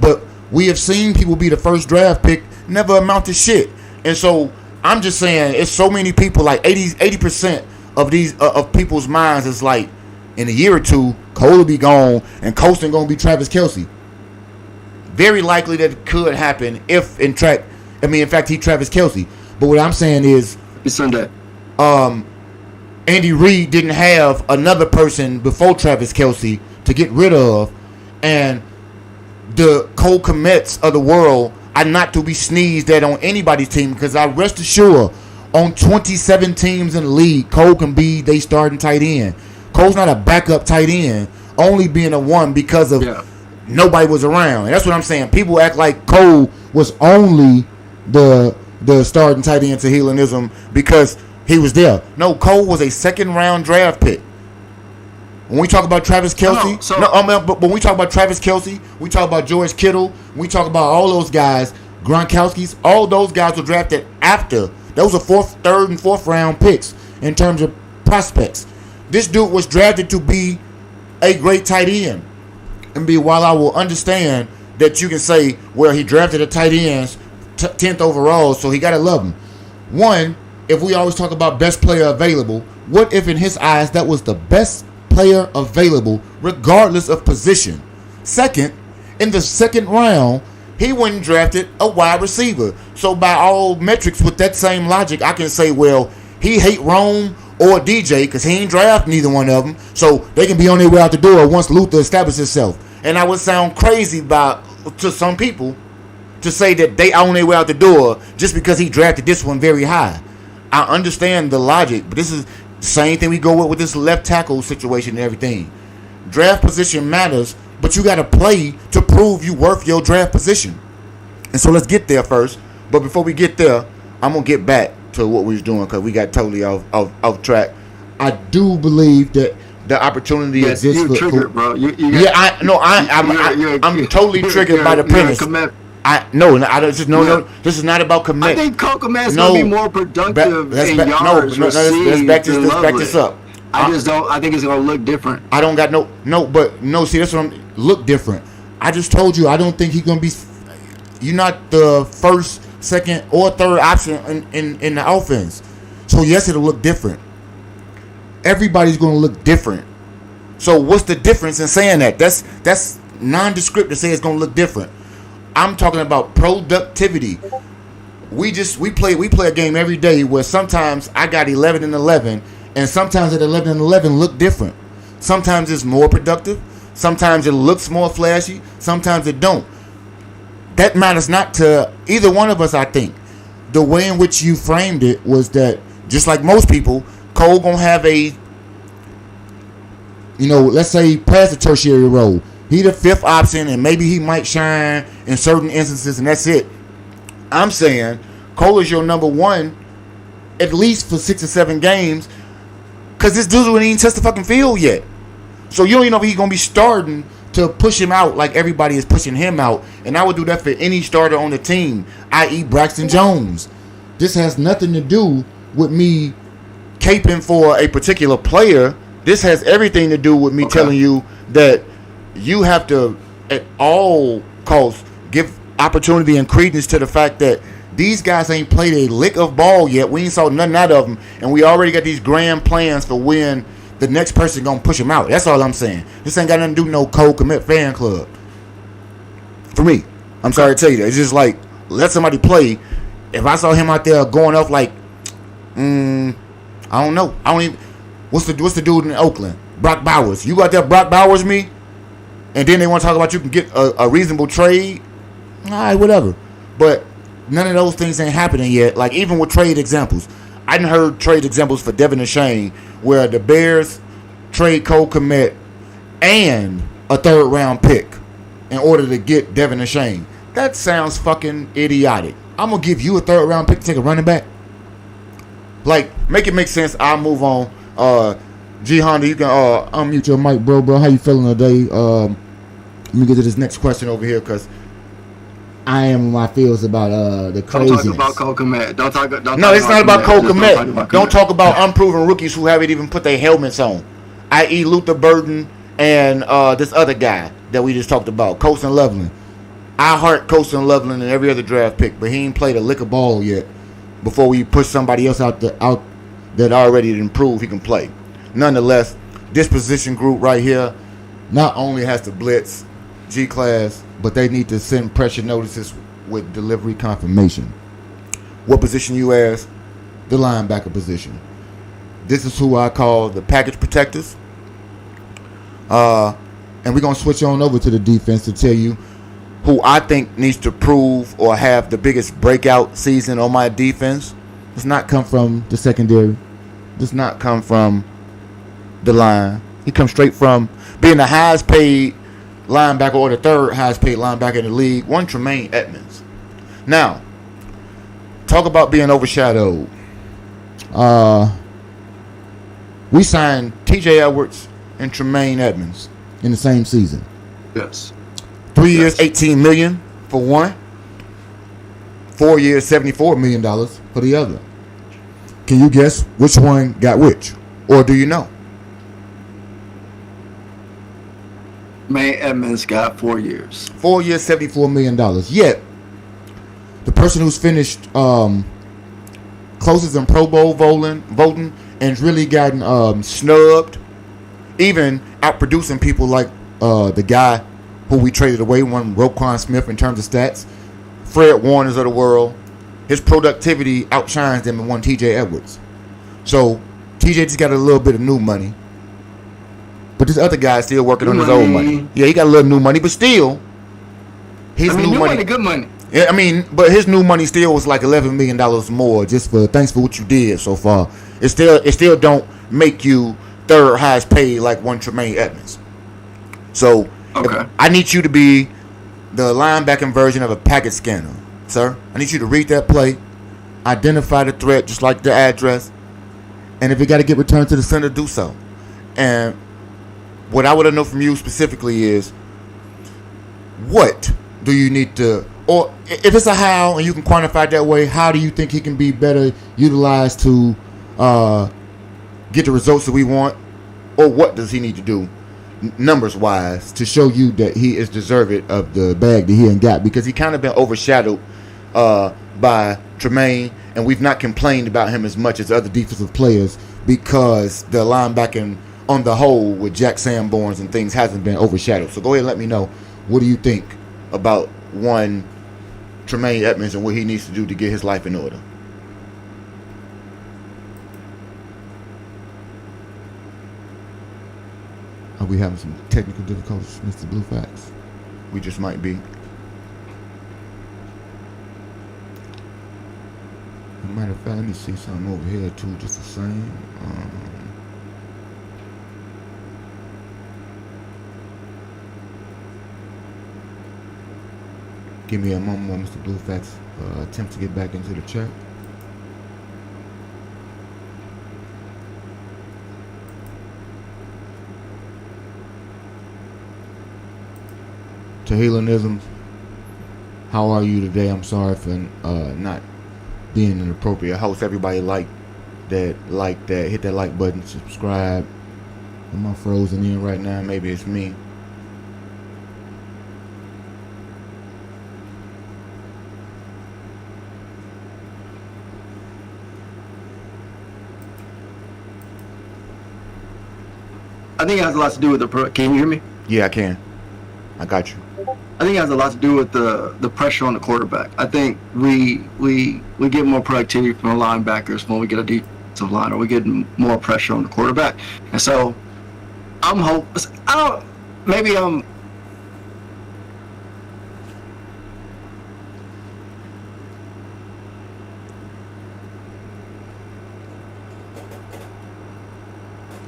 But we have seen people be the first draft pick, never amount to shit. And so I'm just saying, it's so many people, like 80% of these of people's minds is like, in a year or 2, Cole will be gone and Colston gonna be Travis Kelce. Very likely that it could happen if in fact he Travis Kelce. But what I'm saying is, it's Sunday. Andy Reid didn't have another person before Travis Kelce to get rid of, and the Cole Kmets of the world are not to be sneezed at on anybody's team, because I rest assured On 27 teams in the league, Cole can be they starting tight end. Cole's not a backup tight end, only being a one because of nobody was around. And that's what I'm saying. People act like Cole was only the starting tight end to Hellenism because he was there. No, Cole was a second-round draft pick. When we talk about Travis Kelce, but when we talk about Travis Kelce, we talk about George Kittle, we talk about all those guys, Gronkowski's, all those guys were drafted after. Those are third and fourth round picks in terms of prospects. This dude was drafted to be a great tight end. And while I will understand that you can say, well, he drafted a tight end 10th overall, so he got to love him. One, if we always talk about best player available, what if in his eyes that was the best player available regardless of position? Second, in the second round, he went and drafted a wide receiver. So by all metrics, with that same logic, I can say, well, he hate Rome or DJ because he ain't draft neither one of them. So they can be on their way out the door once Luther established himself. And I would sound crazy to some people to say that they on their way out the door just because he drafted this one very high. I understand the logic, but this is the same thing we go with this left tackle situation and everything. Draft position matters, but you got to play to prove you worth your draft position. And so let's get there first. But before we get there, I'm going to get back to what we was doing because we got totally off track. I do believe that the opportunity exists. You're triggered, bro. I'm totally triggered by the premise. This is not about commit. I think Cole Kmet's going to be more productive in yards. Let's back this up. I think it's going to look different. I don't got see, that's what look different. I just told you, I don't think he's going to be, you're not the first, second, or third option in the offense. So yes, it'll look different. Everybody's going to look different. So what's the difference in saying that? That's nondescript to say it's going to look different. I'm talking about productivity. We play a game every day where sometimes I got 11 and 11, and sometimes at 11 and 11 look different. Sometimes it's more productive. Sometimes it looks more flashy. Sometimes it don't. That matters not to either one of us, I think. The way in which you framed it was that, just like most people, Cole gonna have a, let's say past the tertiary role. He the fifth option, and maybe he might shine in certain instances, and that's it. I'm saying Cole is your number one, at least for 6 or 7 games, because this dude ain't even touched the fucking field yet. So you don't even know if he's gonna be starting to push him out like everybody is pushing him out. And I would do that for any starter on the team, i.e. Braxton Jones. This has nothing to do with me caping for a particular player. This has everything to do with me telling you that you have to, at all costs, give opportunity and credence to the fact that these guys ain't played a lick of ball yet. We ain't saw nothing out of them, and we already got these grand plans for when the next person gonna push him out. That's all I'm saying. This ain't got nothing to do with no Cole Kmet fan club. For me, I'm sorry to tell you that. It's just like, let somebody play. If I saw him out there going off like, I don't know. I don't even. What's the dude in Oakland? Brock Bowers. You got there, Brock Bowers me, and then they want to talk about you can get a reasonable trade. All right, whatever. But none of those things ain't happening yet. Like even with trade examples, I done heard trade examples for Devin and Shane where the Bears trade Cole Kmet and a 3rd round pick in order to get Devin and Shane. That sounds fucking idiotic. I'm gonna give you a 3rd round pick to take a running back. Like, make it make sense. I'll move on. G Honda, you can unmute your mic, bro. How you feeling today? Let me get to this next question over here because I am in my feels about the craziness. Don't talk about Cole Kmet. No, it's not about Cole Kmet. Don't talk about unproven rookies who haven't even put their helmets on, i.e. Luther Burden and this other guy that we just talked about, Colston Loveland. I heart Colston Loveland and every other draft pick, but he ain't played a lick of ball yet before we push somebody else out that already didn't prove he can play. Nonetheless, this position group right here not only has to blitz G-Class, but they need to send pressure notices with delivery confirmation. What position you ask? The linebacker position. This is who I call the package protectors. And we're going to switch on over to the defense to tell you who I think needs to prove or have the biggest breakout season on my defense. Does not come from the secondary. Does not come from the line. He comes straight from being the highest paid linebacker or the third highest paid linebacker in the league. One Tremaine Edmonds. Now, talk about being overshadowed. We signed T.J. Edwards and Tremaine Edmonds in the same season. Yes. 3 years, $18 million for one. 4 years, $74 million for the other. Can you guess which one got which? Or do you know? May Edmonds got 4 years. 4 years, $74 million. Yet, the person who's finished closest in Pro Bowl voting and really gotten snubbed, even outproducing people like the guy who we traded away, one Roquan Smith in terms of stats, Fred Warner's of the world. His productivity outshines them in one T.J. Edwards. So, T.J. just got a little bit of new money. But this other guy is still working on his old money. Yeah, he got a little new money, but still, his new money, good money. Yeah, I mean, but his new money still was like $11 million more. Just for thanks for what you did so far. It still don't make you third highest paid like one Tremaine Edmonds. So, okay, I need you to be the linebacking version of a packet scanner, sir. I need you to read that play, identify the threat just like the address, and if it got to get returned to the center, do so. And what I want to know from you specifically is, what do you need to, or if it's a how and you can quantify it that way, how do you think he can be better utilized to get the results that we want, or what does he need to do numbers wise to show you that he is deserving of the bag that he ain't got, because he kind of been overshadowed by Tremaine, and we've not complained about him as much as other defensive players because the linebacking on the whole with Jack Sanborns and things hasn't been overshadowed. So go ahead and let me know, what do you think about one Tremaine Edmonds and what he needs to do to get his life in order? Are we having some technical difficulties, Mr. Bluefax? We just might be. As a matter of fact, let me see something over here too, just the same. Give me a moment while Mr. Bluefax attempts to get back into the chat. Tehelanism, how are you today? I'm sorry for not being an appropriate host. Everybody hit that like button, subscribe. Am I frozen in right now? Maybe it's me. I think it has a lot to do with can you hear me? Yeah, I can. I got you. I think it has a lot to do with the pressure on the quarterback. I think we get more productivity from the linebackers when we get a defensive line, or we get more pressure on the quarterback. And so I'm hoping,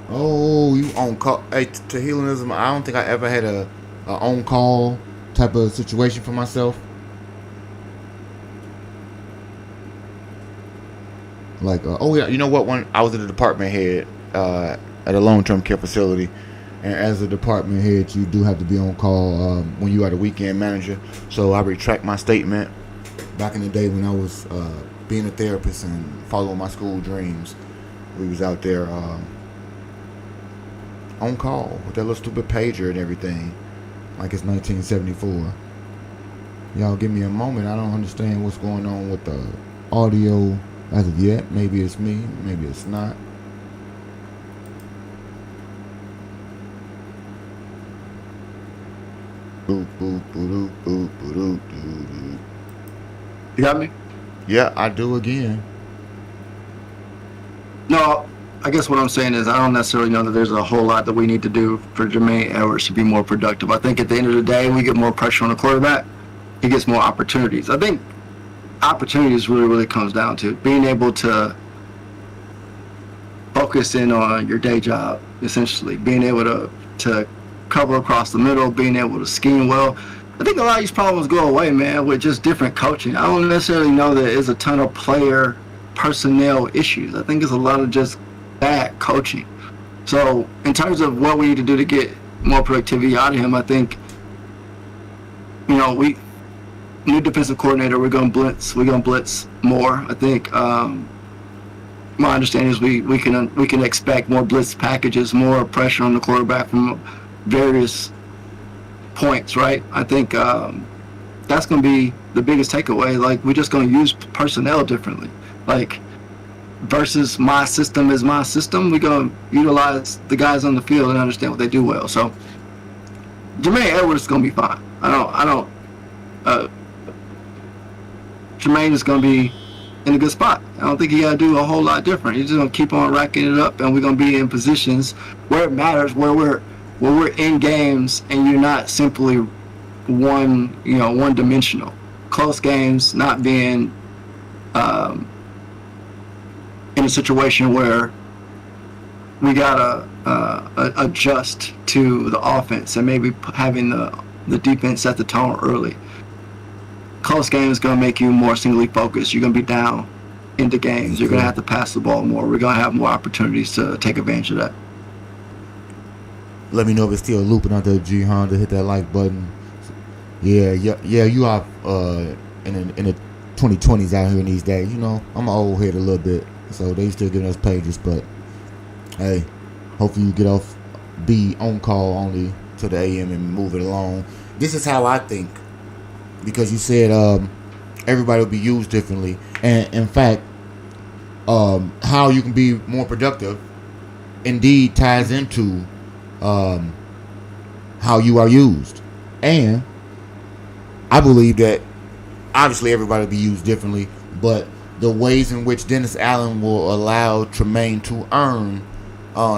Oh, you on call? Hey, Tehelanism, I don't think I ever had a on call type of situation for myself. Like, oh yeah, you know what? When I was at a department head at a long-term care facility, and as a department head, you do have to be on call when you are the weekend manager. So I retract my statement. Back in the day when I was being a therapist and following my school dreams, we was out there on call with that little stupid pager and everything, like it's 1974. Y'all give me a moment. I don't understand what's going on with the audio as of yet. Maybe it's me, maybe it's not. Boop, boop, boop, boop, boop, boop, boop. You got me? Yeah, I do again. No, I guess what I'm saying is I don't necessarily know that there's a whole lot that we need to do for Jermaine Edwards to be more productive. I think at the end of the day, we get more pressure on the quarterback. He gets more opportunities. I think opportunities really comes down to being able to focus in on your day job, essentially being able to cover across the middle, being able to scheme well. I think a lot of these problems go away, man, with just different coaching. I don't necessarily know that there's a ton of player personnel issues. I think it's a lot of just bad coaching. So in terms of what we need to do to get more productivity out of him, I think, we new defensive coordinator, we're gonna blitz more. I think my understanding is we can expect more blitz packages, more pressure on the quarterback from various points, right? I think that's going to be the biggest takeaway. Like, we're just going to use personnel differently. Like, versus my system is my system, we're going to utilize the guys on the field and understand what they do well. So, Jermaine Edwards is going to be fine. Jermaine is going to be in a good spot. I don't think he got to do a whole lot different. He's just going to keep on racking it up, and we're going to be in positions where it matters, where we're in games and you're not simply one dimensional. Close games, not being in a situation where we gotta adjust to the offense and maybe having the defense set the tone early. Close game is going to make you more singly focused. You're going to be down into games. You're going to have to pass the ball more. We're going to have more opportunities to take advantage of that. Let me know if it's still looping out there, G Honda. Hit that like button. Yeah. You are in the 2020s out here in these days. I'm an old head a little bit, so they still giving us pages. But hey, hopefully you get off be on call only to the AM and move it along. This is how I think, because you said everybody will be used differently, and in fact, how you can be more productive indeed ties into how you are used. And I believe that obviously everybody will be used differently, but the ways in which Dennis Allen will allow Tremaine to earn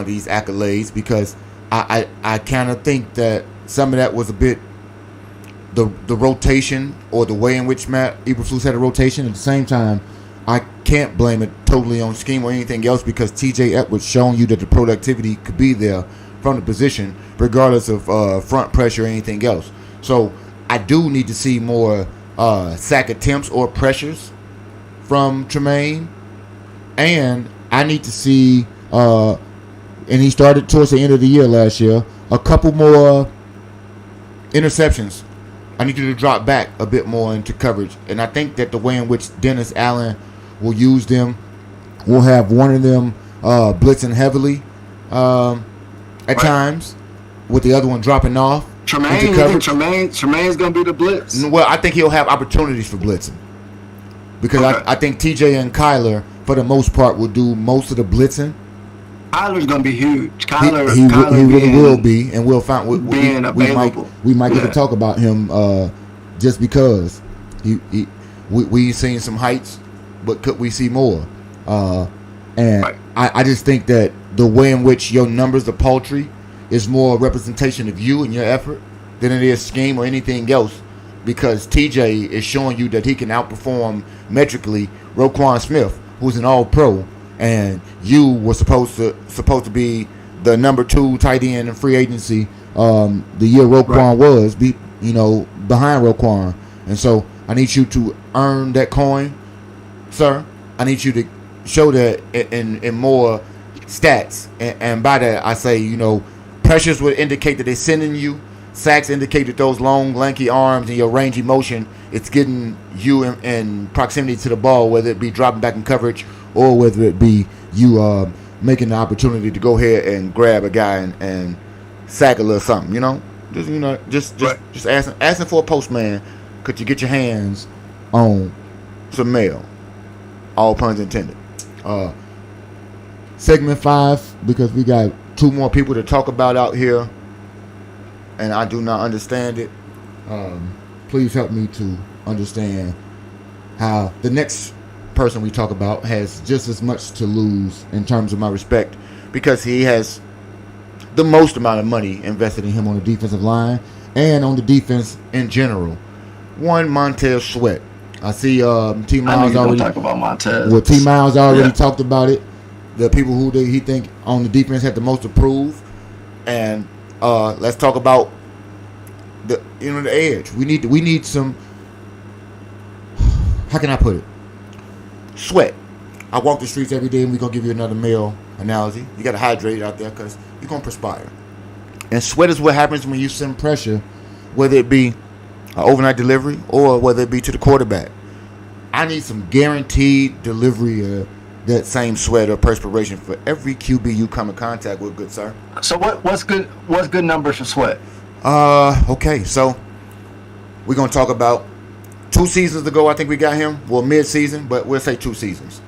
these accolades, because I kind of think that some of that was a bit the rotation, or the way in which Matt Eberflus had a rotation. At the same time, I can't blame it totally on scheme or anything else, because TJ Edwards showing you that the productivity could be there from the position, regardless of front pressure or anything else. So I do need to see more sack attempts or pressures from Tremaine, and I need to see, and he started towards the end of the year last year, a couple more interceptions. I need you to drop back a bit more into coverage, and I think that the way in which Dennis Allen will use them, will have one of them blitzing heavily at times, with the other one dropping off. Tremaine's going to be the blitz. Well, I think he'll have opportunities for blitzing, because I think TJ and Kyler, for the most part, will do most of the blitzing. Kyler's going to be huge. Kyler really will be, and we'll find being available. We might get to talk about him just because we've seen some heights, but could we see more? And right. I just think that the way in which your numbers are paltry is more a representation of you and your effort than it is scheme or anything else, because TJ is showing you that he can outperform metrically Roquan Smith, who's an all-pro, and you were supposed to be the number 2 tight end in free agency the year Roquan was, behind Roquan. And so I need you to earn that coin, sir. I need you to show that in more stats. And by that, I say, pressures would indicate that they're sending you. Sacks indicate that those long, lanky arms and your rangy motion, it's getting you in proximity to the ball, whether it be dropping back in coverage or whether it be you making the opportunity to go ahead and grab a guy and sack a little something, just asking for a postman. Could you get your hands on some mail? All puns intended. Segment 5, because we got 2 more people to talk about out here, and I do not understand it. Please help me to understand how the next person we talk about has just as much to lose in terms of my respect, because he has the most amount of money invested in him on the defensive line and on the defense in general. One, Montez Sweat. I see T I know Miles you don't already. talk about Montez. Well, T Miles already Yeah. talked about it. The people who he think on the defense had the most to prove, and let's talk about the edge. We need some. How can I put it? Sweat. I walk the streets every day, and we're gonna give you another male analogy. You gotta hydrate out there because you're gonna perspire. And sweat is what happens when you send pressure, whether it be an overnight delivery or whether it be to the quarterback. I need some guaranteed delivery of that same sweat or perspiration for every QB you come in contact with, good sir. So what's good? What's good numbers for Sweat? Okay, so we're gonna talk about 2 seasons ago. I think we got him. Well, mid-season, but we'll say 2 seasons.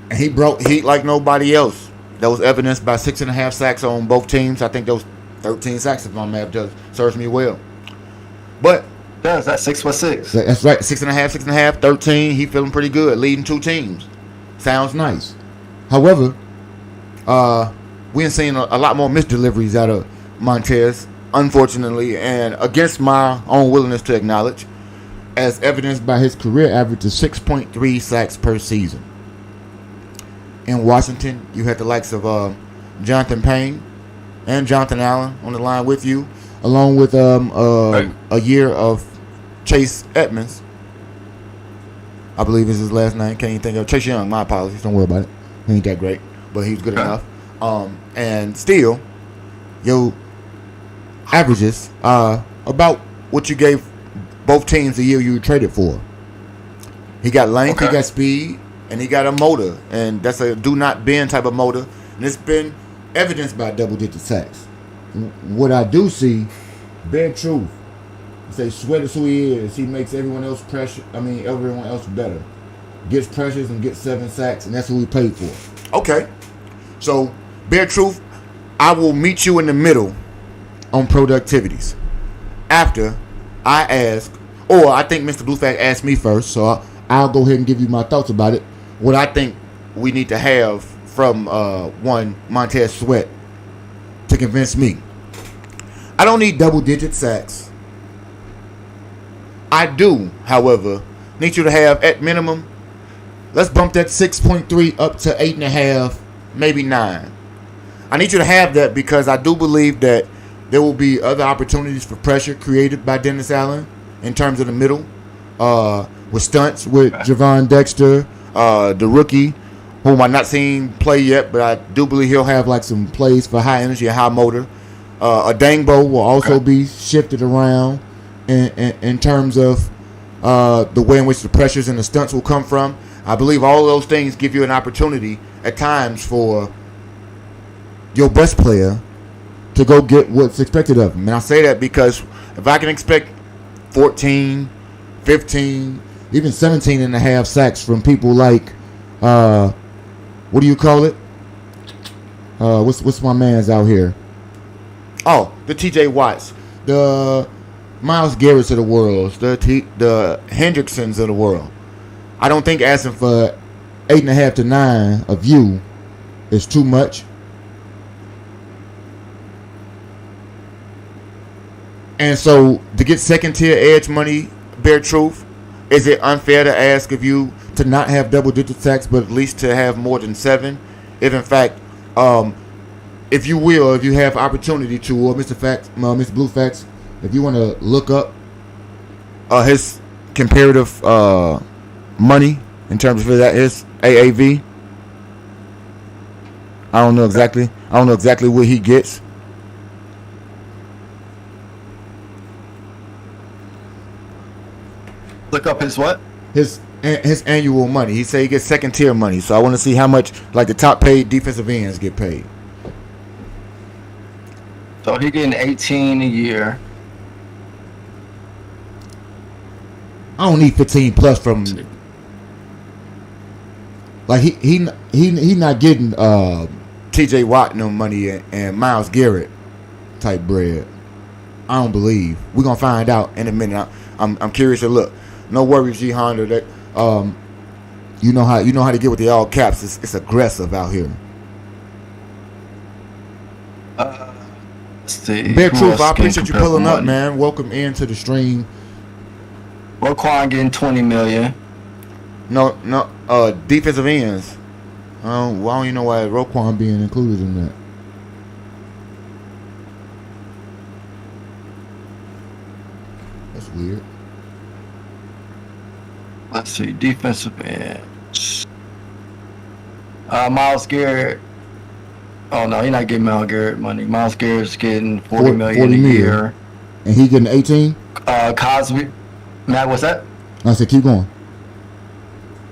And he broke heat like nobody else. That was evidenced by 6.5 sacks on both teams. I think those 13 sacks if my math does serves me well. But Does that 6 was 6? that's right, 6.5, 13. He feeling pretty good, leading 2 teams. Sounds nice. However, we're seeing a lot more missed deliveries out of Montez, unfortunately, and against my own willingness to acknowledge, as evidenced by his career average of 6.3 sacks per season. In Washington, you had the likes of Jonathan Payne and Jonathan Allen on the line with you, along with a year of Chase Edmonds. I believe is his last name. Can't even think of Chase Young. My apologies. Don't worry about it. He ain't that great, but he was good enough. And still, your averages are about what you gave both teams the year you traded for. He got length, he got speed, and he got a motor, and that's a do not bend type of motor, and it's been evidenced by double-digit sacks. What I do see, bare truth. Say Sweat is who he is. He makes everyone else better. Gets pressures and gets 7 sacks, and that's who he played for. Okay. So, bare truth, I will meet you in the middle on productivities. After I ask, or I think Mr. Bluefact asked me first, so I'll go ahead and give you my thoughts about it. What I think we need to have from one Montez Sweat to convince me. I don't need double-digit sacks. I do, however, need you to have at minimum, let's bump that 6.3 up to 8.5, maybe 9. I need you to have that because I do believe that there will be other opportunities for pressure created by Dennis Allen in terms of the middle, with stunts with Javon Dexter, the rookie, whom I'm not seeing play yet, but I do believe he'll have like some plays for high energy and high motor. Adangbo will also be shifted around in terms of the way in which the pressures and the stunts will come from. I believe all of those things give you an opportunity at times for your best player to go get what's expected of him. And I say that because if I can expect 14, 15, even 17.5 sacks from people like, what do you call it? What's my man's out here? Oh, the TJ Watts, the Myles Garrett's of the world, the Hendricksons of the world. I don't think asking for 8.5 to 9 of you is too much. And so to get second tier edge money, bare truth, is it unfair to ask of you to not have double digit sacks, but at least to have more than 7? If in fact, if you have opportunity to, or Mr. Blue Facts, if you want to look up his comparative money in terms of his AAV, I don't know exactly what he gets. Look up his what? His annual money. He said he gets second tier money. So I want to see how much like the top paid defensive ends get paid. So he getting 18 a year. I don't need 15 plus from. Like he not getting T.J. Watt no money and Myles Garrett type bread. I don't believe. We're gonna find out in a minute. I'm curious to look. No worries, G Honda. That you know how to get with the all caps. It's aggressive out here. Let's see. Bare truth, I appreciate you pulling up, man. Welcome into the stream. Roquan getting 20 million. No, defensive ends. I don't even know why Roquan being included in that. That's weird. Let's see, defensive ends. Miles Garrett. Oh no, he's not getting Miles Garrett money. Miles Garrett's getting 40 million a year. And he getting 18? Cosby. Matt, what's that? I said keep going.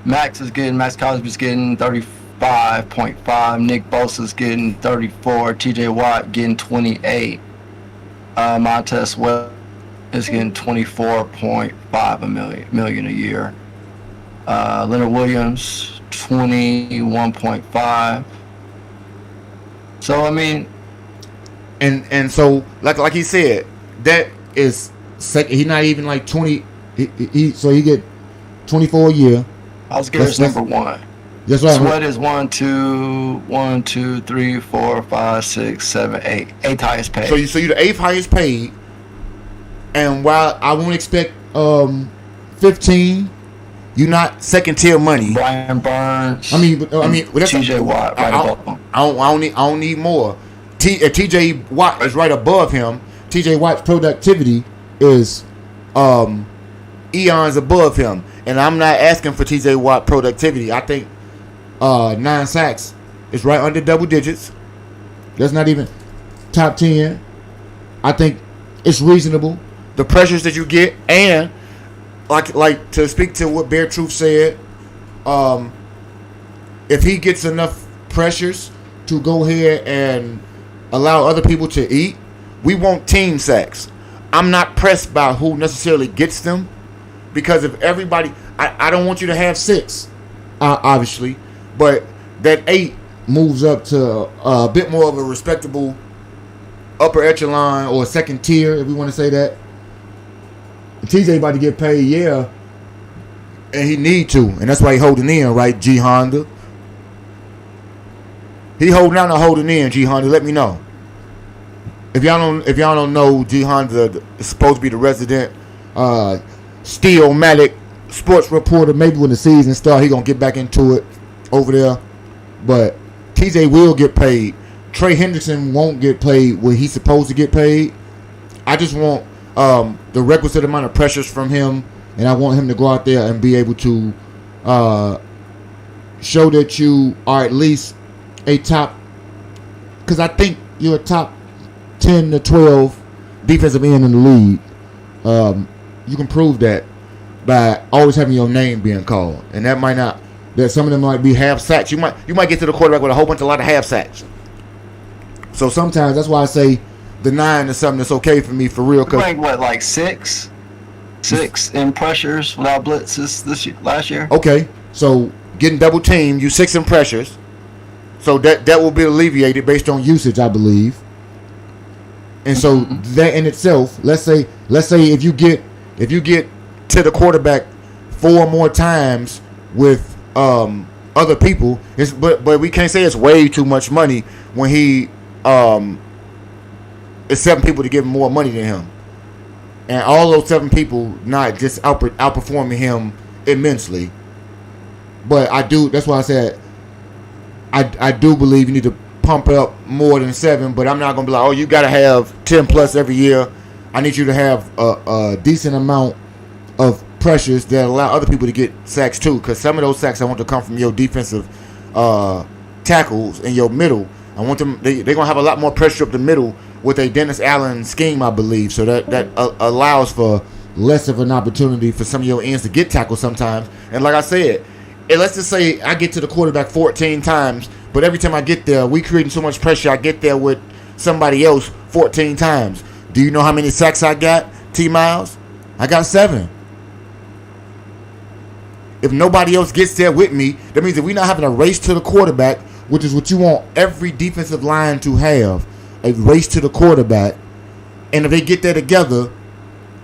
Max Cosby's getting 35.5. Nick Bosa's getting 34. TJ Watt getting 28. Montez Webb is getting 24.5 million a year. Leonard Williams 21.5. So I mean, and so like he said, that is second. He's not even like 20. So he get 24 a year. Miles Garrett's number one. That's right. Sweat is 1, 2, 3, 4, 5, 6, 7, 8. Eighth highest paid. So you're the eighth highest paid. And while I won't expect 15, you're not second tier money. Brian Burns. TJ Watt right above him. I don't need more. TJ Watt is right above him. TJ Watt's productivity is eons above him. And I'm not asking for TJ Watt productivity. I think 9 sacks is right under double digits. That's not even top 10. I think it's reasonable. The pressures that you get, and like to speak to what Bear Truth said, if he gets enough pressures to go ahead and allow other people to eat, we want team sacks. I'm not pressed by who necessarily gets them, because if everybody, I don't want you to have 6, obviously, but that 8 moves up to a bit more of a respectable upper echelon or second tier, if we want to say that. TJ about to get paid, yeah, and he need to, and that's why he holding in, right, G Honda? He holding out or holding in, G Honda? Let me know. If y'all don't know, G Honda is supposed to be the resident Steel-matic sports reporter. Maybe when the season starts, he gonna get back into it over there. But TJ will get paid. Trey Hendrickson won't get paid what he's supposed to get paid. I just want the requisite amount of pressures from him, and I want him to go out there and be able to show that you are at least a top, because I think you're a top 10 to 12 defensive end in the league. You can prove that by always having your name being called, and that some of them might be half sacks. You might get to the quarterback with a lot of half sacks. So sometimes that's why I say the 9 is something that's okay for me, for real. Cause rank what, like 6 in pressures without blitzes last year. Okay, so getting double teamed, you 6 in pressures, so that will be alleviated based on usage, I believe. And so that in itself, let's say if you get to the quarterback 4 more times with other people, but we can't say it's way too much money when he it's 7 people to give him more money than him, and all those 7 people not just outperforming him immensely. But that's why I said I do believe you need to pump up more than 7, but I'm not gonna be like, oh, you gotta have 10 plus every year. I need you to have a decent amount of pressures that allow other people to get sacks too, because some of those sacks I want to come from your defensive tackles in your middle. I want them, they're gonna have a lot more pressure up the middle with a Dennis Allen scheme, I believe, so that allows for less of an opportunity for some of your ends to get tackled sometimes. And like I said, let's just say I get to the quarterback 14 times, but every time I get there, we creating so much pressure, I get there with somebody else 14 times. Do you know how many sacks I got, T. Miles? I got 7. If nobody else gets there with me, that means that we're not having a race to the quarterback, which is what you want every defensive line to have, a race to the quarterback. And if they get there together,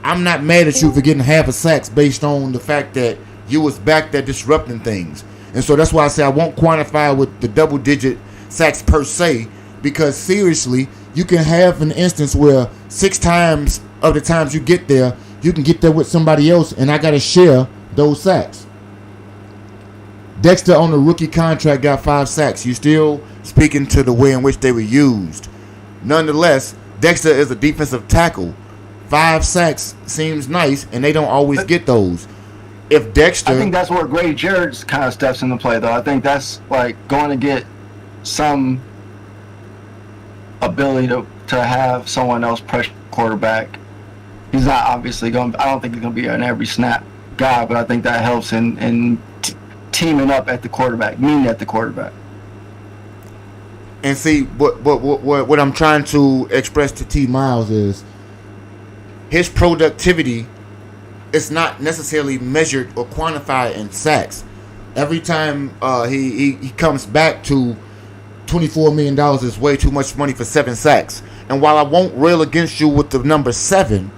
I'm not mad at you for getting half a sacks based on the fact that you was back there disrupting things. And so that's why I say I won't quantify with the double-digit sacks per se, because seriously, you can have an instance where 6 times of the times you get there, you can get there with somebody else, and I got to share those sacks. Dexter on the rookie contract got 5 sacks. You still speaking to the way in which they were used. Nonetheless, Dexter is a defensive tackle. 5 sacks seems nice, and they don't always get those. If Dexter, I think that's where Grady Jarrett's kind of steps into play, though. I think that's like going to get some ability to have someone else pressure quarterback. He's not obviously going. I don't think he's going to be an every snap guy, but I think that helps in teaming up at the quarterback, meaning at the quarterback. and see what I'm trying to express to T Miles is his productivity is not necessarily measured or quantified in sacks. Every time he comes back to $24 million is way too much money for 7 sacks. And while I won't rail against you with the number 7,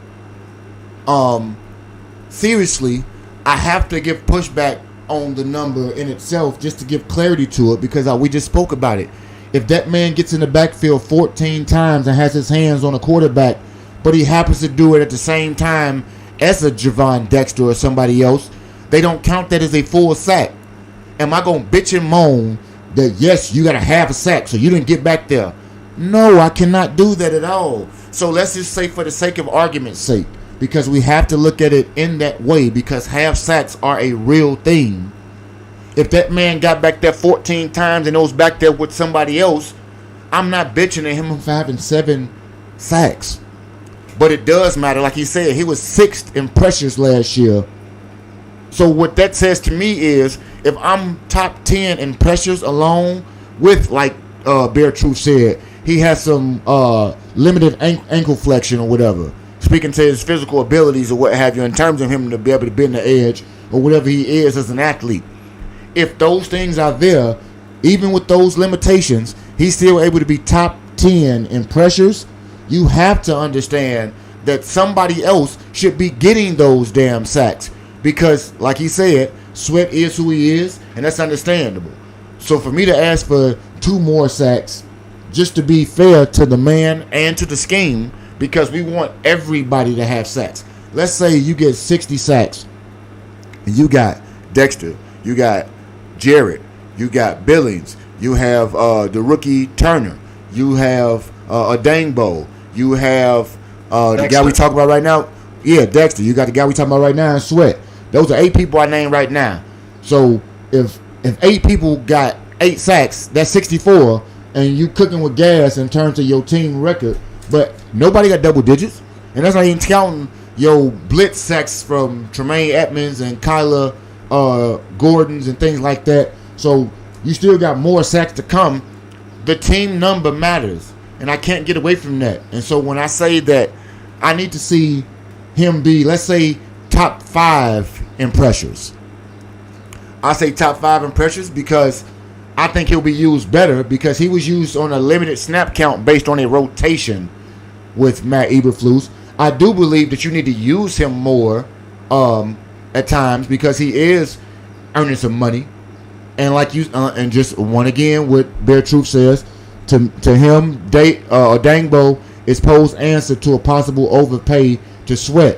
seriously, I have to give pushback on the number in itself just to give clarity to it, because we just spoke about it. If that man gets in the backfield 14 times and has his hands on a quarterback, but he happens to do it at the same time as a Javon Dexter or somebody else, they don't count that as a full sack. Am I going to bitch and moan that, yes, you got to have a sack so you didn't get back there? No, I cannot do that at all. So let's just say, for the sake of argument's sake, because we have to look at it in that way, because half sacks are a real thing. If that man got back there 14 times and was back there with somebody else, I'm not bitching at him for having 7 sacks. But it does matter. Like he said, he was 6th in pressures last year. So what that says to me is, if I'm top 10 in pressures alone, with, like Bear Truth said, he has some limited ankle flexion or whatever, speaking to his physical abilities or what have you, in terms of him to be able to bend the edge or whatever he is as an athlete. If those things are there, even with those limitations, he's still able to be top 10 in pressures. You have to understand that somebody else should be getting those damn sacks, because, like he said, Sweat is who he is, and that's understandable. So for me to ask for 2 more sacks, just to be fair to the man and to the scheme, because we want everybody to have sacks. Let's say you get 60 sacks, and you got Dexter, you got Jarrett, you got Billings, you have the rookie Turner, you have Adangbo, you have the guy we talk about right now. Yeah, Dexter. You got the guy we talking about right now, Sweat. Those are 8 people I named right now. So if 8 people got 8 sacks, that's 64, and you cooking with gas in terms of your team record, but nobody got double digits, and that's not even counting your blitz sacks from Tremaine Edmonds and Kyler Gordons and things like that. So you still got more sacks to come. The team number matters, and I can't get away from that. And so when I say that I need to see him be, let's say, top 5 in pressures, I say top 5 in pressures because I think he'll be used better, because he was used on a limited snap count based on a rotation with Matt Eberflus. I do believe that you need to use him more at times, because he is earning some money. And like you, and just one again, what Bear Truth says, to him, Dangbo is Poe's answer to a possible overpay to Sweat.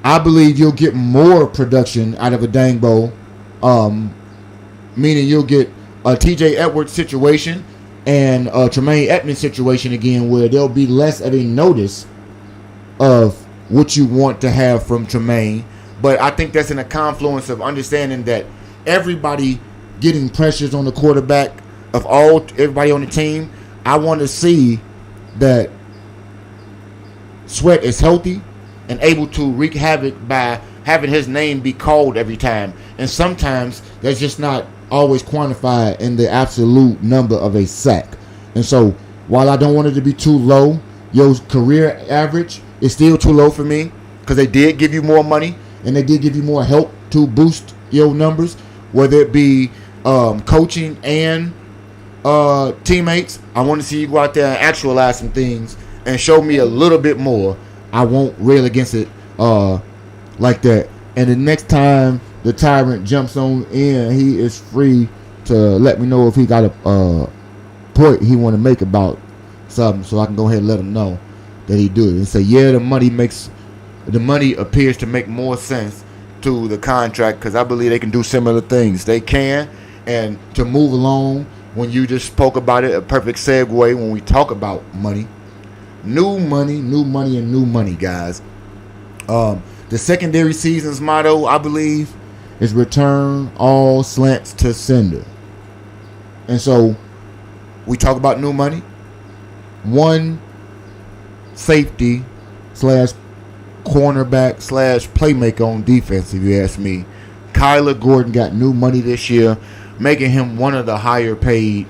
I believe you'll get more production out of a Dangbo, meaning you'll get a TJ Edwards situation and a Tremaine Edmonds situation again, where there'll be less of a notice of what you want to have from Tremaine. But I think that's in a confluence of understanding that everybody getting pressures on the quarterback of everybody on the team. I want to see that Sweat is healthy and able to wreak havoc by having his name be called every time. And sometimes that's just not always quantified in the absolute number of a sack. And so while I don't want it to be too low, your career average is still too low for me, because they did give you more money and they did give you more help to boost your numbers, whether it be coaching and teammates. I want to see you go out there and actualize some things and show me a little bit more. I won't rail against it like that. And the next time the Tyrant jumps on in, he is free to let me know if he got a point he want to make about something, so I can go ahead and let him know that he do it and say, yeah, the money makes the money appears to make more sense to the contract because I believe they can do similar things. They can, and to move along, when you just spoke about it, a perfect segue when we talk about money. New money, and new money, guys. The secondary season's motto, I believe, is return all slants to sender. And so, we talk about new money. One safety / cornerback / playmaker on defense, if you ask me. Kyler Gordon got new money this year, making him one of the higher paid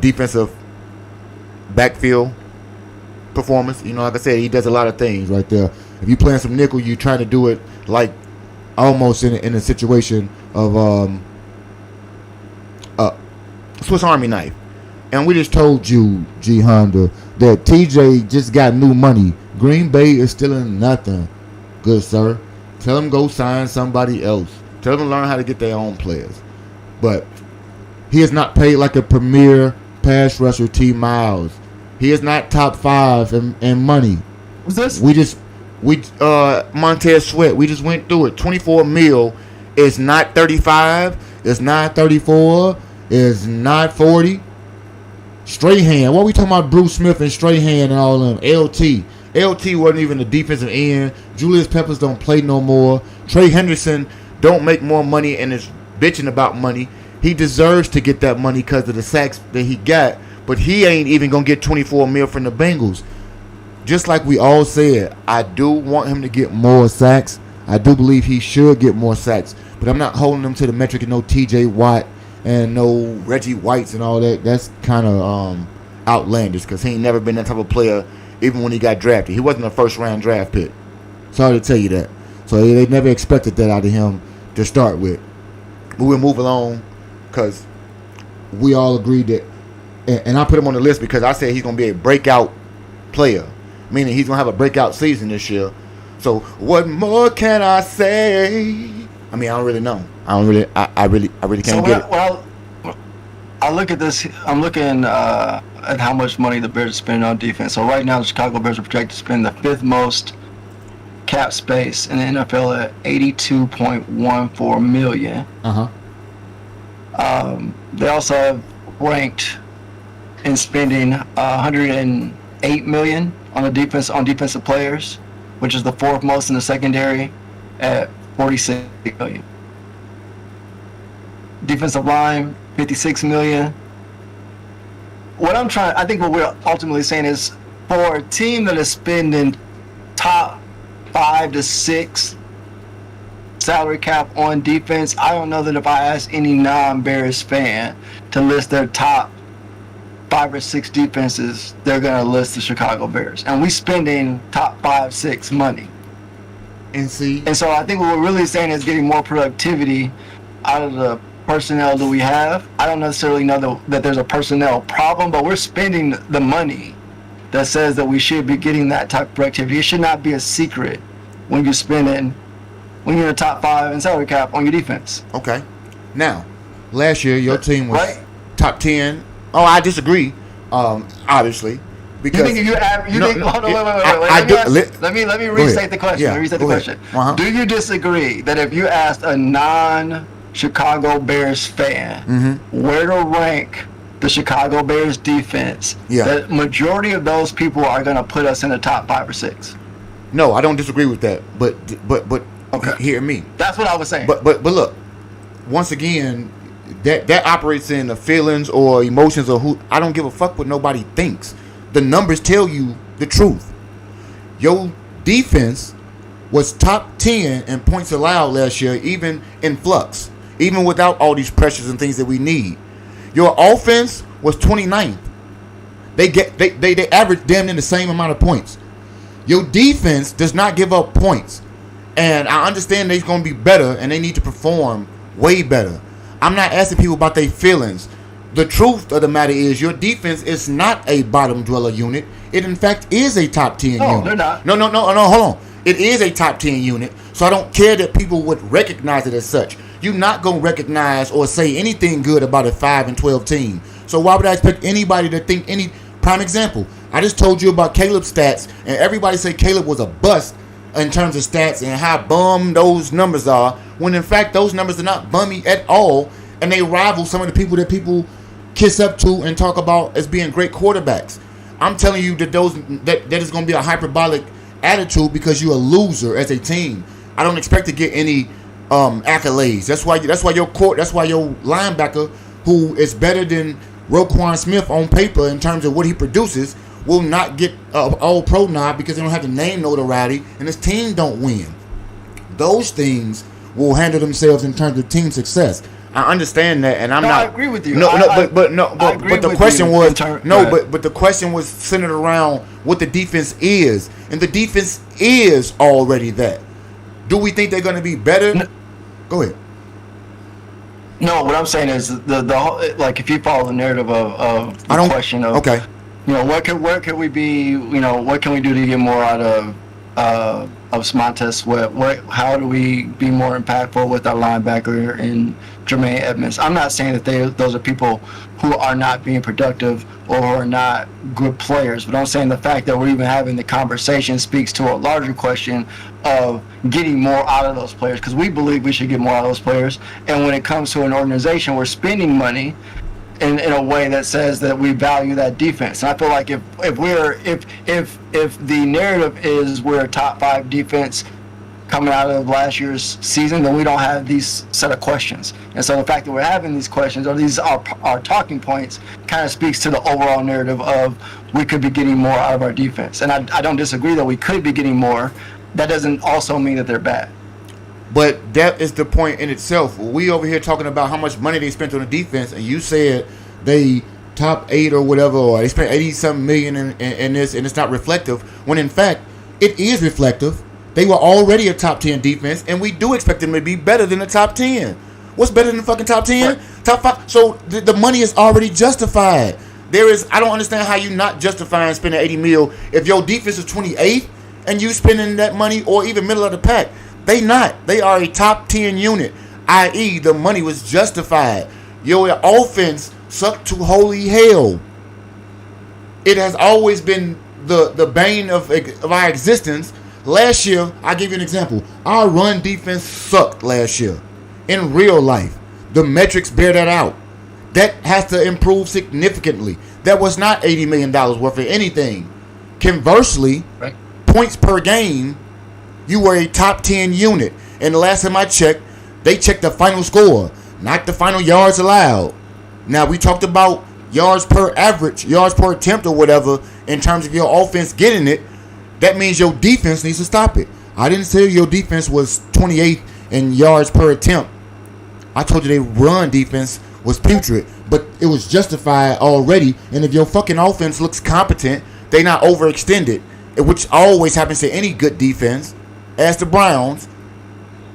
defensive backfield performance. You know, like I said, he does a lot of things right there. If you playing some nickel, you try to do it like almost in a situation of Swiss Army knife. And we just told you, G Honda, that TJ just got new money. Green Bay is still in nothing. Good sir. Tell him go sign somebody else. Tell them to learn how to get their own players. But he is not paid like a premier pass rusher T. Miles. He is not top 5 in money. What's this? Montez Sweat, we just went through it. 24 mil is not 35. It's not 34. It's not 40. Strahan. What are we talking about? Bruce Smith and Strahan and all of them. LT wasn't even a defensive end. Julius Peppers don't play no more. Trey Henderson don't make more money and is bitching about money. He deserves to get that money because of the sacks that he got, but he ain't even going to get 24 mil from the Bengals. Just like we all said, I do want him to get more sacks. I do believe he should get more sacks, but I'm not holding him to the metric of no TJ Watt and no Reggie Whites and all that. That's kind of outlandish because he ain't never been that type of player even when he got drafted. He wasn't a first-round draft pick. Sorry to tell you that. So they never expected that out of him to start with. But we'll move along because we all agreed that, and I put him on the list because I said he's going to be a breakout player, meaning he's going to have a breakout season this year. So what more can I say? I mean, I don't really know. I really can't get it. Well, I look at this. I'm looking at how much money the Bears are spending on defense. So right now, the Chicago Bears are projected to spend the 5th most cap space in the NFL at $82.14 million. They also have ranked in spending $108 million on defensive players, which is the 4th most in the secondary at $46 million. Defensive line, $56 million. I think what we're ultimately saying is for a team that is spending top 5 to 6 salary cap on defense, I don't know that if I ask any non-Bears fan to list their top 5 or 6 defenses, they're going to list the Chicago Bears. And we spending top 5, 6 money. And so I think what we're really saying is getting more productivity out of the personnel that we have. I don't necessarily know that there's a personnel problem, but we're spending the money that says that we should be getting that type of productivity. It should not be a secret when you're in the top 5 in salary cap on your defense. Okay. Now, last year your team was top 10. Oh, I disagree. Obviously, because you think if you add, let me restate the question. Let me restate the question. Do you disagree that if you asked a non-Chicago Bears fan where to rank the Chicago Bears defense, the majority of those people are going to put us in the top 5 or 6? No, I don't disagree with that. But okay. Hear me. That's what I was saying. But look, once again, that operates in the feelings or emotions or who. I don't give a fuck what nobody thinks. The numbers tell you the truth. Your defense was top 10 in points allowed last year, even in flux, even without all these pressures and things that we need. Your offense was 29th. They averaged damn near the same amount of points. Your defense does not give up points. And I understand they're going to be better and they need to perform way better. I'm not asking people about their feelings. The truth of the matter is your defense is not a bottom dweller unit. It, in fact, is a top 10 unit. No, they're not. No, hold on. It is a top 10 unit, so I don't care that people would recognize it as such. You're not going to recognize or say anything good about a 5 and 12 team. So why would I expect anybody to think any... Prime example, I just told you about Caleb's stats, and everybody say Caleb was a bust in terms of stats and how bum those numbers are, when in fact those numbers are not bummy at all, and they rival some of the people that people kiss up to and talk about as being great quarterbacks. I'm telling you that that is going to be a hyperbolic attitude because you're a loser as a team. I don't expect to get any accolades. That's why your linebacker, who is better than Roquan Smith on paper in terms of what he produces, will not get all-pro nod because they don't have the name notoriety and his team don't win. Those things will handle themselves in terms of team success. I understand that, and I agree with you. But the question was centered around what the defense is, and the defense is already that. Do we think they're going to be better? Go ahead. No, what I'm saying is the whole, like, if you follow the narrative of the question of, okay, where could we be? What can we do to get more out of Montez Sweat? How do we be more impactful with our linebacker and Jermaine Edmonds? I'm not saying that those are people who are not being productive or who are not good players, but I'm saying the fact that we're even having the conversation speaks to a larger question of getting more out of those players, because we believe we should get more out of those players. And when it comes to an organization, we're spending money in a way that says that we value that defense. And I feel like if the narrative is we're a top 5 defense coming out of last year's season, then we don't have these set of questions. And so the fact that we're having these questions, or these are our talking points, kind of speaks to the overall narrative of we could be getting more out of our defense. And I don't disagree that we could be getting more. That doesn't also mean that they're bad. But that is the point in itself. We over here talking about how much money they spent on the defense, and you said they top 8 or whatever, or they spent 80-something million in this, and it's not reflective, when in fact it is reflective. They were already a top 10 defense, and we do expect them to be better than the top 10. What's better than the fucking top 10? Top 5. So the money is already justified. I don't understand how you not justifying spending 80 mil if your defense is 28th and you spending that money, or even middle of the pack. They not. They are a top 10 unit, i.e. the money was justified. Your offense sucked to holy hell. It has always been the bane of our existence. Last year, I'll give you an example. Our run defense sucked last year. In real life, the metrics bear that out. That has to improve significantly. That was not $80 million worth of anything. Conversely, right, points per game, you were a top 10 unit. And the last time I checked, they checked the final score, not the final yards allowed. Now, we talked about yards per average, yards per attempt or whatever, in terms of your offense getting it. That means your defense needs to stop it. I didn't say your defense was 28th in yards per attempt. I told you their run defense was putrid, but it was justified already. And if your fucking offense looks competent, they not overextended, which always happens to any good defense. As the Browns,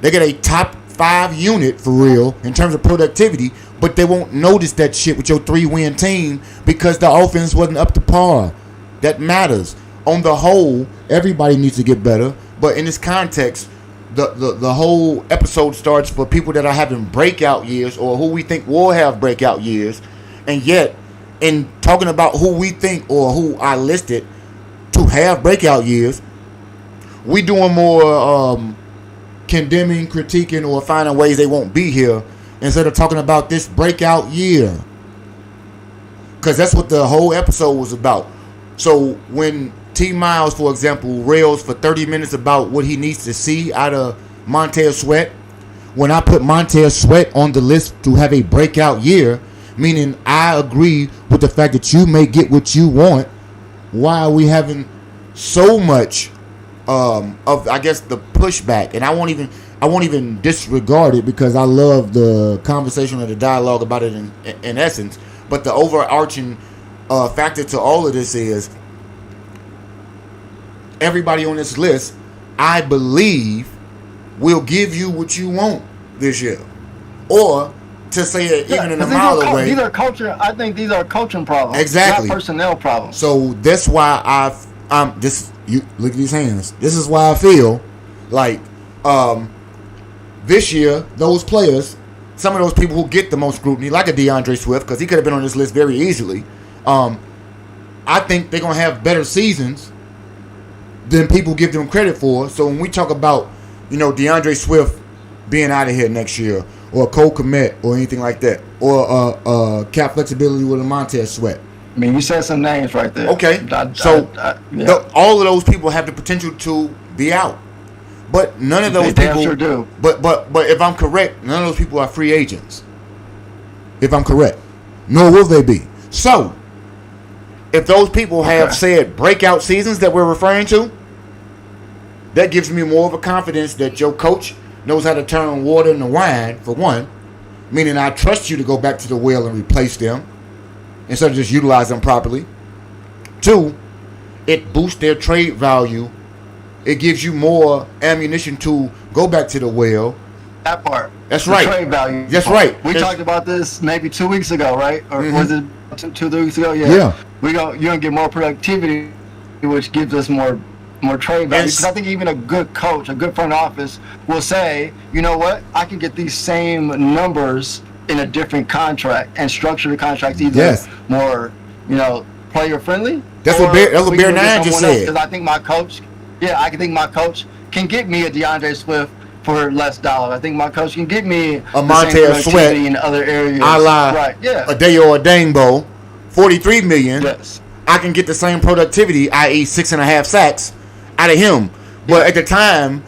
they get a top 5 unit for real in terms of productivity, but they won't notice that shit with your 3-win team because the offense wasn't up to par. That matters. On the whole, everybody needs to get better, but in this context, the whole episode starts for people that are having breakout years or who we think will have breakout years, and yet in talking about who we think or who I listed to have breakout years, we doing more condemning, critiquing, or finding ways they won't be here instead of talking about this breakout year, because that's what the whole episode was about. So when T. Miles, for example, rails for 30 minutes about what he needs to see out of Montez Sweat, when I put Montez Sweat on the list to have a breakout year, meaning I agree with the fact that you may get what you want, why are we having so much of, I guess, the pushback? And I won't even disregard it because I love the conversation or the dialogue about it in essence. But the overarching factor to all of this is everybody on this list, I believe, will give you what you want this year. Or to say it even in a milder way. I think these are coaching problems. Exactly. Not personnel problems. So that's why you look at these hands. This is why I feel like this year, those players, some of those people who get the most scrutiny, like a DeAndre Swift, because he could have been on this list very easily, I think they're gonna have better seasons than people give them credit for. So when we talk about, DeAndre Swift being out of here next year, or Cole Kmet, or anything like that, or cap flexibility with a Montez Sweat. I mean, you said some names right there. Okay, all of those people have the potential to be out, but none of those people. Sure do. But if I'm correct, none of those people are free agents. If I'm correct, nor will they be. So, if those people have said breakout seasons that we're referring to, that gives me more of a confidence that your coach knows how to turn water into wine, for one, meaning I trust you to go back to the well and replace them instead of just utilize them properly. Two, it boosts their trade value. It gives you more ammunition to go back to the well. That part. That's the right. Trade value. That's right. We talked about this maybe 2 weeks ago, right? Or was it 2 weeks ago? Yeah. You're gonna get more productivity, which gives us more trade value. Because I think even a good coach, a good front office, will say, you know what, I can get these same numbers in a different contract and structure the contract either more, player friendly. That's what Bear 9 just said. Because I think my coach, I think my coach can get me a DeAndre Swift for less dollars. I think my coach can get me a Montez Sweat in other areas. A Dayo Odeyingbo, $43 million. Yes. I can get the same productivity, i.e., 6.5 sacks, out of him. But at the time,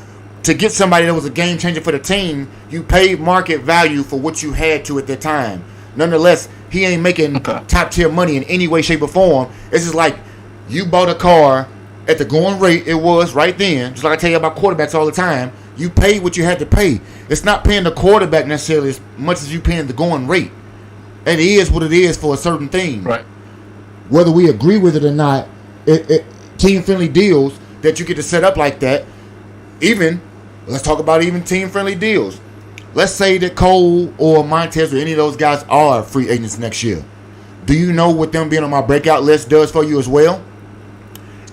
to get somebody that was a game changer for the team, you paid market value for what you had to at the time. Nonetheless, he ain't making top tier money in any way, shape, or form. It's just like you bought a car at the going rate it was right then. Just like I tell you about quarterbacks all the time. You paid what you had to pay. It's not paying the quarterback necessarily as much as you paying the going rate. It is what it is for a certain thing. Right. Whether we agree with it or not, team-friendly deals that you get to set up like that, let's talk about even team-friendly deals. Let's say that Cole or Montez or any of those guys are free agents next year. Do you know what them being on my breakout list does for you as well?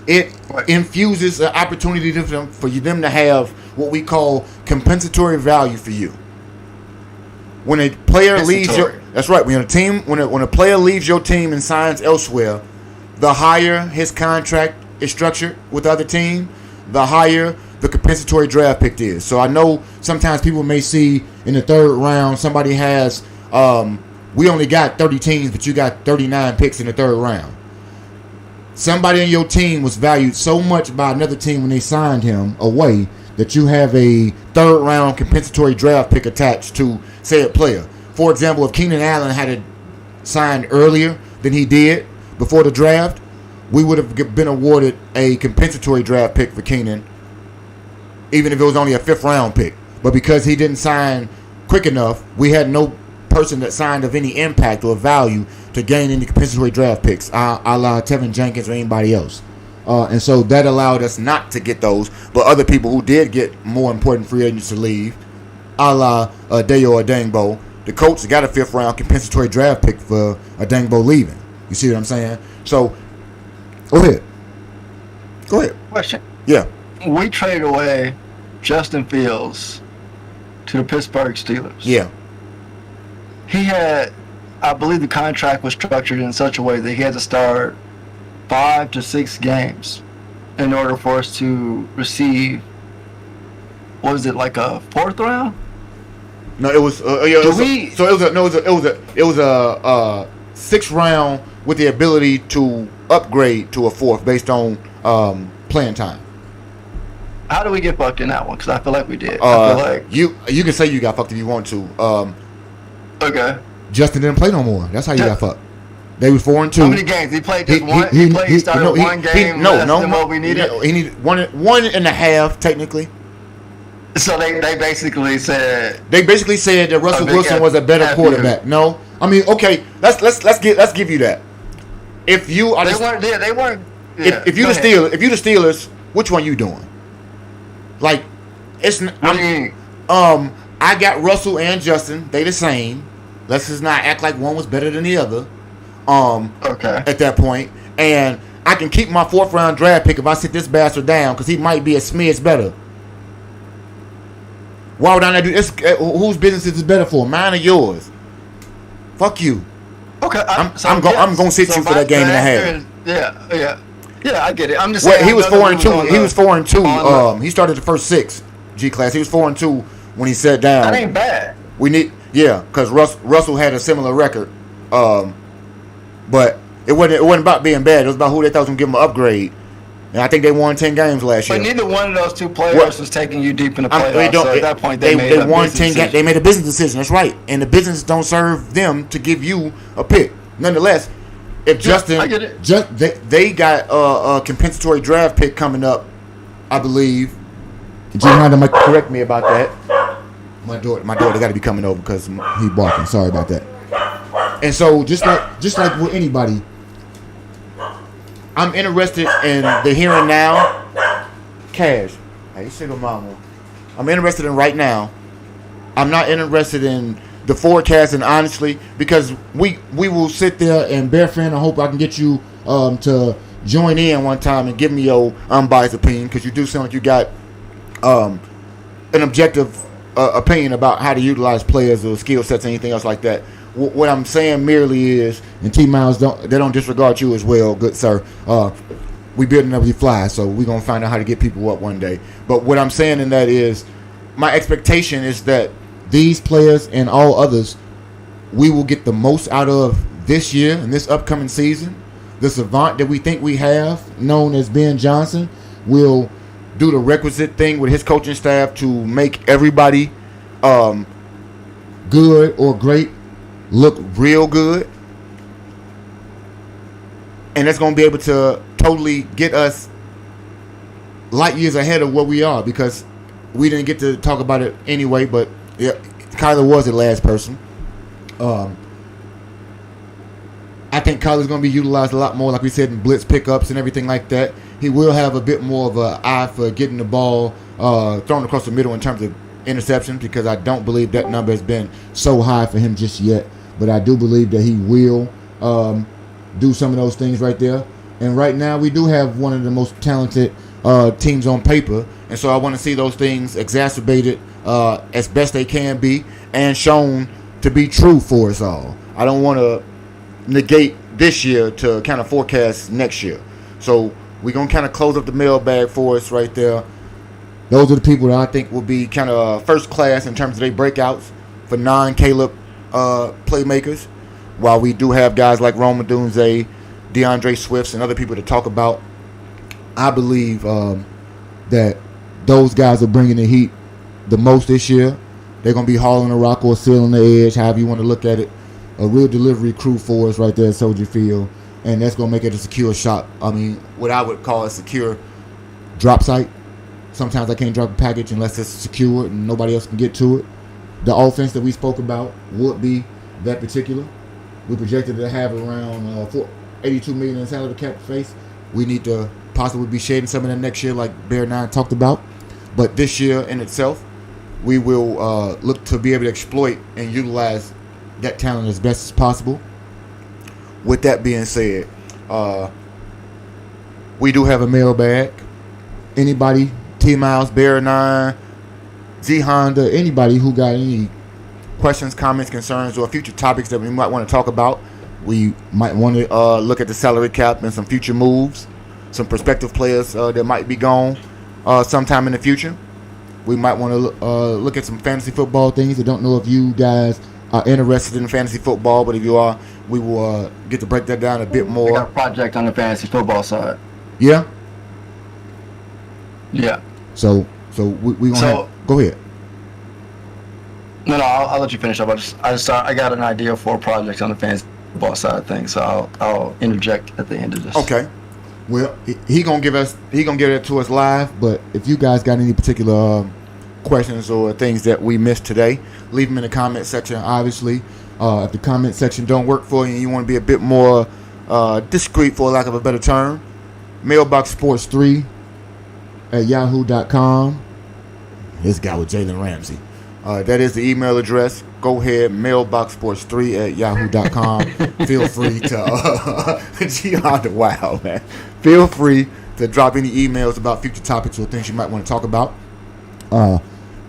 It infuses an opportunity for them to have what we call compensatory value for you. When a player leaves that's right. When a player leaves your team and signs elsewhere, the higher his contract is structured with the other team, the higher the compensatory draft pick is. So I know sometimes people may see in the third round somebody has we only got 30 teams, but you got 39 picks in the third round. Somebody on your team was valued so much by another team when they signed him away that you have a third round compensatory draft pick attached to said player. For example, if Keenan Allen had it signed earlier than he did before the draft, we would have been awarded a compensatory draft pick for Keenan, even if it was only a 5th round pick. But because he didn't sign quick enough, we had no person that signed of any impact or value to gain any compensatory draft picks, a la Tevin Jenkins or anybody else. And so that allowed us not to get those. But other people who did get more important free agents to leave, a la Dayo Odeyingbo, the coach got a 5th round compensatory draft pick for Odeyingbo leaving. You see what I'm saying? So, go ahead. Question. Yeah. We traded away Justin Fields to the Pittsburgh Steelers. Yeah. He had, I believe the contract was structured in such a way that he had to start 5 to 6 games in order for us to receive, what was it, like a 4th round? No, it was. It was a 6th round with the ability to upgrade to a 4th based on playing time. How do we get fucked in that one? Because I feel like we did. I feel like you can say you got fucked if you want to. Okay. Justin didn't play no more. That's how you got fucked. They was 4-2. How many games? He played just one. He started one game less than what we needed. He needed one and a half technically. So they basically said that Russell Wilson was a better quarterback. No, I mean, okay, let's give you that. If you are they weren't. Yeah, if you the Steelers, which one you doing? Like, it's I got Russell and Justin. They the same. Let's just not act like one was better than the other. Okay. At that point, and I can keep my 4th round draft pick if I sit this bastard down because he might be a smidge better. Why would I not do this? Whose business is this better for? Mine or yours? Fuck you. Okay. I'm gonna sit you for that game and a half. Yeah. I get it. I'm just Well, saying. he was 4-2. He was 4-2. the- He started the first 6 G class. He was 4-2 when he sat down. That ain't bad. Because Russell had a similar record. But it wasn't about being bad. It was about who they thought was gonna give him an upgrade. And I think they won 10 games last year. But neither one of those two players was taking you deep in the playoffs. So at that point, they made won 10 games. They made a business decision. That's right. And the business don't serve them to give you a pick. Nonetheless, if Justin, I get it. They got a compensatory draft pick coming up, I believe. Jim might correct me about that. My daughter got to be coming over because he barking. Sorry about that. And so just like with anybody, I'm interested in the here and now. Cash, hey, single mama. I'm interested in right now. I'm not interested in the forecast, and honestly, because we will sit there and bear friend. I hope I can get you to join in one time and give me your unbiased opinion, because you do sound like you got an objective opinion about how to utilize players or skill sets or anything else like that. What I'm saying merely is, and T-Miles don't disregard you as well, good sir. We building up the fly, so we're gonna find out how to get people up one day. But what I'm saying in that is, my expectation is that these players and all others, we will get the most out of this year and this upcoming season. The savant that we think we have, known as Ben Johnson, will do the requisite thing with his coaching staff to make everybody good or great look real good. And that's going to be able to totally get us light years ahead of where we are, because we didn't get to talk about it anyway, but yeah, Kyler was the last person. I think Kyler's going to be utilized a lot more, like we said, in blitz pickups and everything like that. He will have a bit more of an eye for getting the ball thrown across the middle in terms of interceptions, because I don't believe that number has been so high for him just yet. But I do believe that he will do some of those things right there. And right now, we do have one of the most talented teams on paper. And so I want to see those things exacerbated as best they can be and shown to be true for us all. I don't want to negate this year to kind of forecast next year. So we're going to kind of close up the mailbag for us right there. Those are the people that I think will be kind of first class in terms of their breakouts for non-Caleb playmakers, while we do have guys like Rome Odunze, DeAndre Swifts, and other people to talk about. I believe that those guys are bringing the heat the most this year. They're going to be hauling the rock or sealing the edge, however you want to look at it. A real delivery crew for us right there at Soldier Field, and that's going to make it a secure shot. I mean, what I would call a secure drop site. Sometimes I can't drop a package unless it's secured and nobody else can get to it. The offense that we spoke about would be that particular. We projected to have around $82 million in salary cap space. We need to possibly be shading some of that next year, like Bear 9 talked about. But this year in itself, we will look to be able to exploit and utilize that talent as best as possible. With that being said, we do have a mailbag. Anybody, T-Miles, Bear 9, Z Honda, anybody who got any questions, comments, concerns, or future topics that we might want to talk about. We might want to look at the salary cap and some future moves, some prospective players that might be gone sometime in the future. We might want to look at some fantasy football things. I don't know if you guys are interested in fantasy football, but if you are, we will get to break that down a bit more. We got a project on the fantasy football side. Yeah? Yeah. So we gonna go ahead. No, I'll let you finish up. I got an idea for a project on the fantasy football side of things, so I'll interject at the end of this. Okay. Well, he gonna give it to us live. But if you guys got any particular questions or things that we missed today, leave them in the comment section. Obviously, if the comment section don't work for you and you want to be a bit more discreet, for lack of a better term, mailboxsports3@yahoo.com. This guy with Jalen Ramsey. That is the email address. Go ahead, mailboxsports3@yahoo.com. Feel free to wow, man. Feel free to drop any emails about future topics or things you might want to talk about.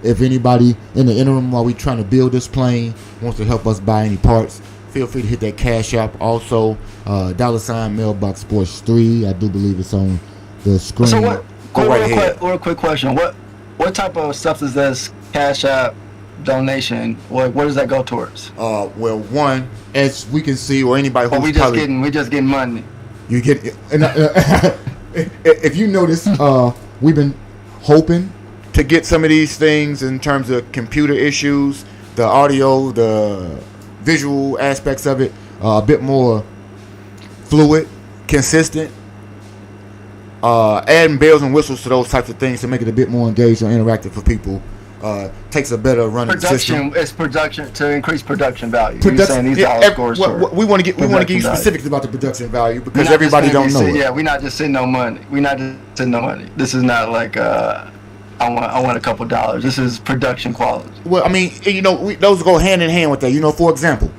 If anybody in the interim while we trying to build this plane wants to help us buy any parts, feel free to hit that Cash App. Also, $ Mailbox Sports 3. I do believe it's on the screen. So what? Go right ahead. Real quick question. What type of stuff does this Cash App donation? What does that go towards? Well, one, as we can see, or anybody who's we just getting money. You get if you notice, we've been hoping to get some of these things in terms of computer issues, the audio, the visual aspects of it, a bit more fluid, consistent. Adding bells and whistles to those types of things to make it a bit more engaged or interactive for people takes a better running system. It's production to increase production value. You're saying these scores. We want to give you specifics about the production value because everybody don't know it. Yeah, we're not just sitting on money. This is not like I want a couple dollars. This is production quality. Well, I mean, those go hand in hand with that. For example,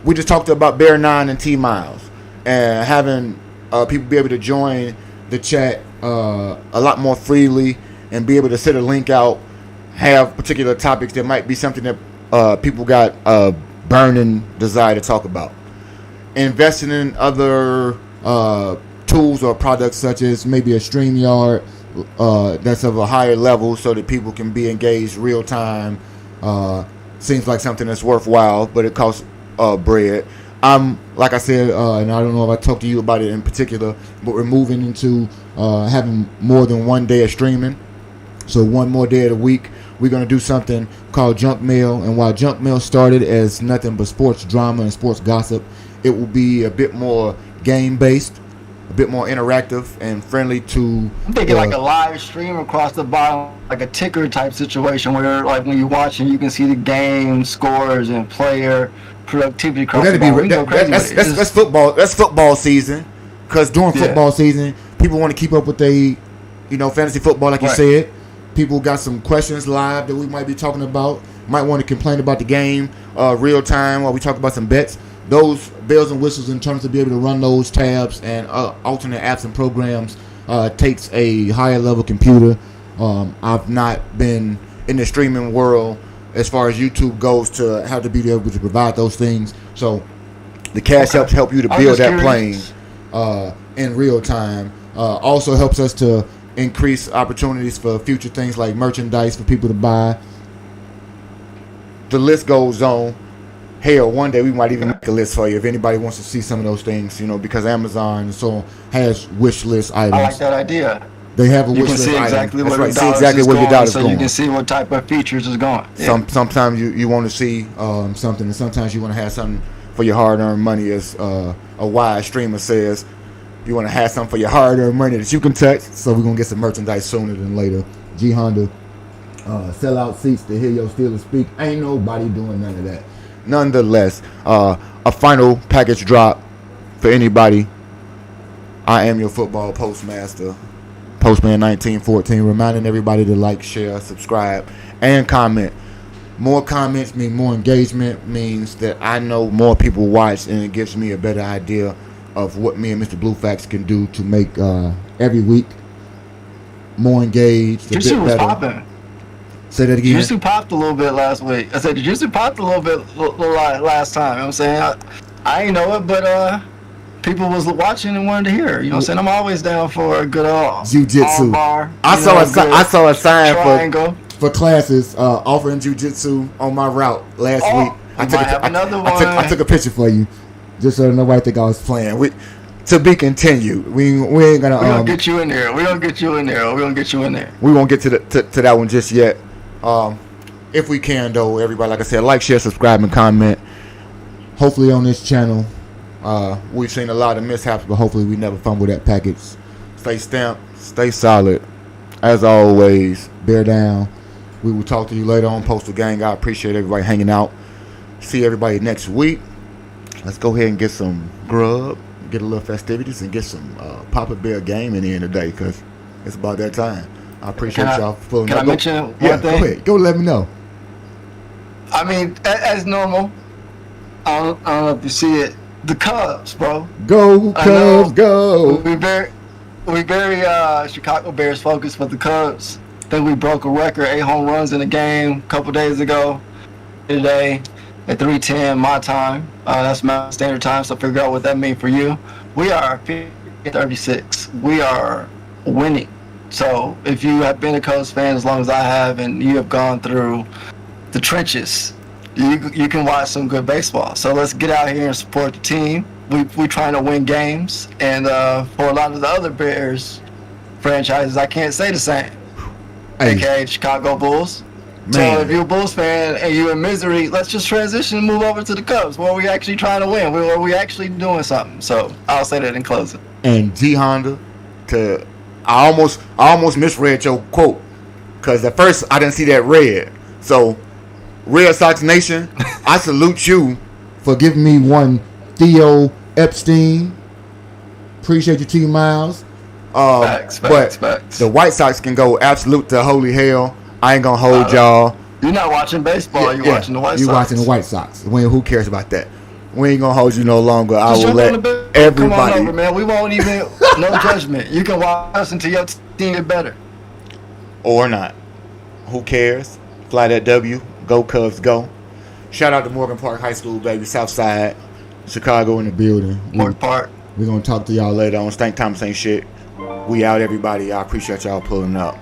we just talked about Bear 9 and T Miles and having people be able to join the chat a lot more freely and be able to set a link out, have particular topics that might be something that people got a burning desire to talk about. Investing in other tools or products such as maybe a StreamYard that's of a higher level so that people can be engaged real time seems like something that's worthwhile, but it costs bread. Like I said, and I don't know if I talked to you about it in particular, but we're moving into having more than one day of streaming. So one more day of the week, we're going to do something called Junk Mail. And while Junk Mail started as nothing but sports drama and sports gossip, it will be a bit more game-based, a bit more interactive and friendly to... I'm thinking like a live stream across the bottom, like a ticker type situation where like when you're watching, you can see the game scores and player productivity across the bottom. That's football. That's football season. Because during football season, people want to keep up with fantasy football, like you said. People got some questions live that we might be talking about. Might want to complain about the game real time while we talk about some bets. Those bells and whistles in terms of be able to run those tabs and alternate apps and programs takes a higher level computer. I've not been in the streaming world as far as YouTube goes to have to be able to provide those things. So the Cash Apps help you to build that plane in real time. Also helps us to increase opportunities for future things like merchandise for people to buy. The list goes on. Hell, one day we might even make a list for you if anybody wants to see some of those things, because Amazon and so on has wish list items. I like that idea. They have a wish list item. See exactly where your dollar's going. So you can see what type of features is going. Yeah. Sometimes you want to see something, and sometimes you want to have something for your hard-earned money, as a wise streamer says. You want to have something for your hard-earned money that you can touch. So we're going to get some merchandise sooner than later. G Honda, sell out seats to hear your Steelers speak. Ain't nobody doing none of that. Nonetheless, a final package drop for anybody. I am your football postmaster, Postman 1914, reminding everybody to like, share, subscribe, and comment. More comments mean more engagement, means that I know more people watch, and it gives me a better idea of what me and Mr. Bluefax can do to make every week more engaged, a bit better. Was popping. Say that again. Jiu-Jitsu popped a little bit last week. I said Jiu-Jitsu popped a little bit last time. You know what I'm saying? I ain't know it, but people was watching and wanted to hear. You know what I'm saying? I'm always down for a good Jiu-Jitsu. Bar. I saw a sign for classes offering Jiu-Jitsu on my route last week. I took a picture for you, just so nobody think I was playing. To be continued. We ain't gonna. We're gonna get you in there. We're gonna get you in there. We won't get to that one just yet. If we can, though, everybody, like I said, like, share, subscribe, and comment. Hopefully on this channel, we've seen a lot of mishaps, but hopefully we never fumble that package. Stay stamped, stay solid. As always, bear down. We will talk to you later on, Postal Gang. I appreciate everybody hanging out. See everybody next week. Let's go ahead and get some grub, get a little festivities, and get some Papa Bear game in the end of the day, because it's about that time. I appreciate y'all for pulling up. Can I mention one thing? Go ahead. Go let me know. I mean, as normal, I don't know if you see it, the Cubs, bro. Go, Cubs, go. We very Chicago Bears focused, but the Cubs, I think we broke a record, 8 home runs in a game a couple days ago. Today, at 3:10 my time. That's Mountain Standard Time. So figure out what that means for you. We are 36. We are winning. So if you have been a Cubs fan as long as I have, and you have gone through the trenches, you can watch some good baseball. So let's get out here and support the team. We trying to win games, and for a lot of the other Bears franchises, I can't say the same. Hey. AKA Chicago Bulls. Man. So if you're a Bulls fan and you're in misery, let's just transition and move over to the Cubs, where we actually trying to win, where we actually doing something. So I'll say that in closing. And G Honda, I almost misread your quote, because at first I didn't see that red. So Red Sox Nation, I salute you for giving me one Theo Epstein. Appreciate you, T Miles. Facts. The White Sox can go absolute to holy hell. I ain't gonna hold y'all. You're not watching baseball. You're watching the White Sox. You're watching the White Sox. Who cares about that? We ain't gonna hold you no longer. I Just will jump on the let bed. everybody. Come on over, man. We won't even no judgment. You can watch us until your team get better. Or not. Who cares? Fly that W. Go Cubs, go. Shout out to Morgan Park High School, baby. Southside. Chicago in the building. Morgan Park. We're going to talk to y'all later on. Stank Thomas ain't shit. We out, everybody. I appreciate y'all pulling up.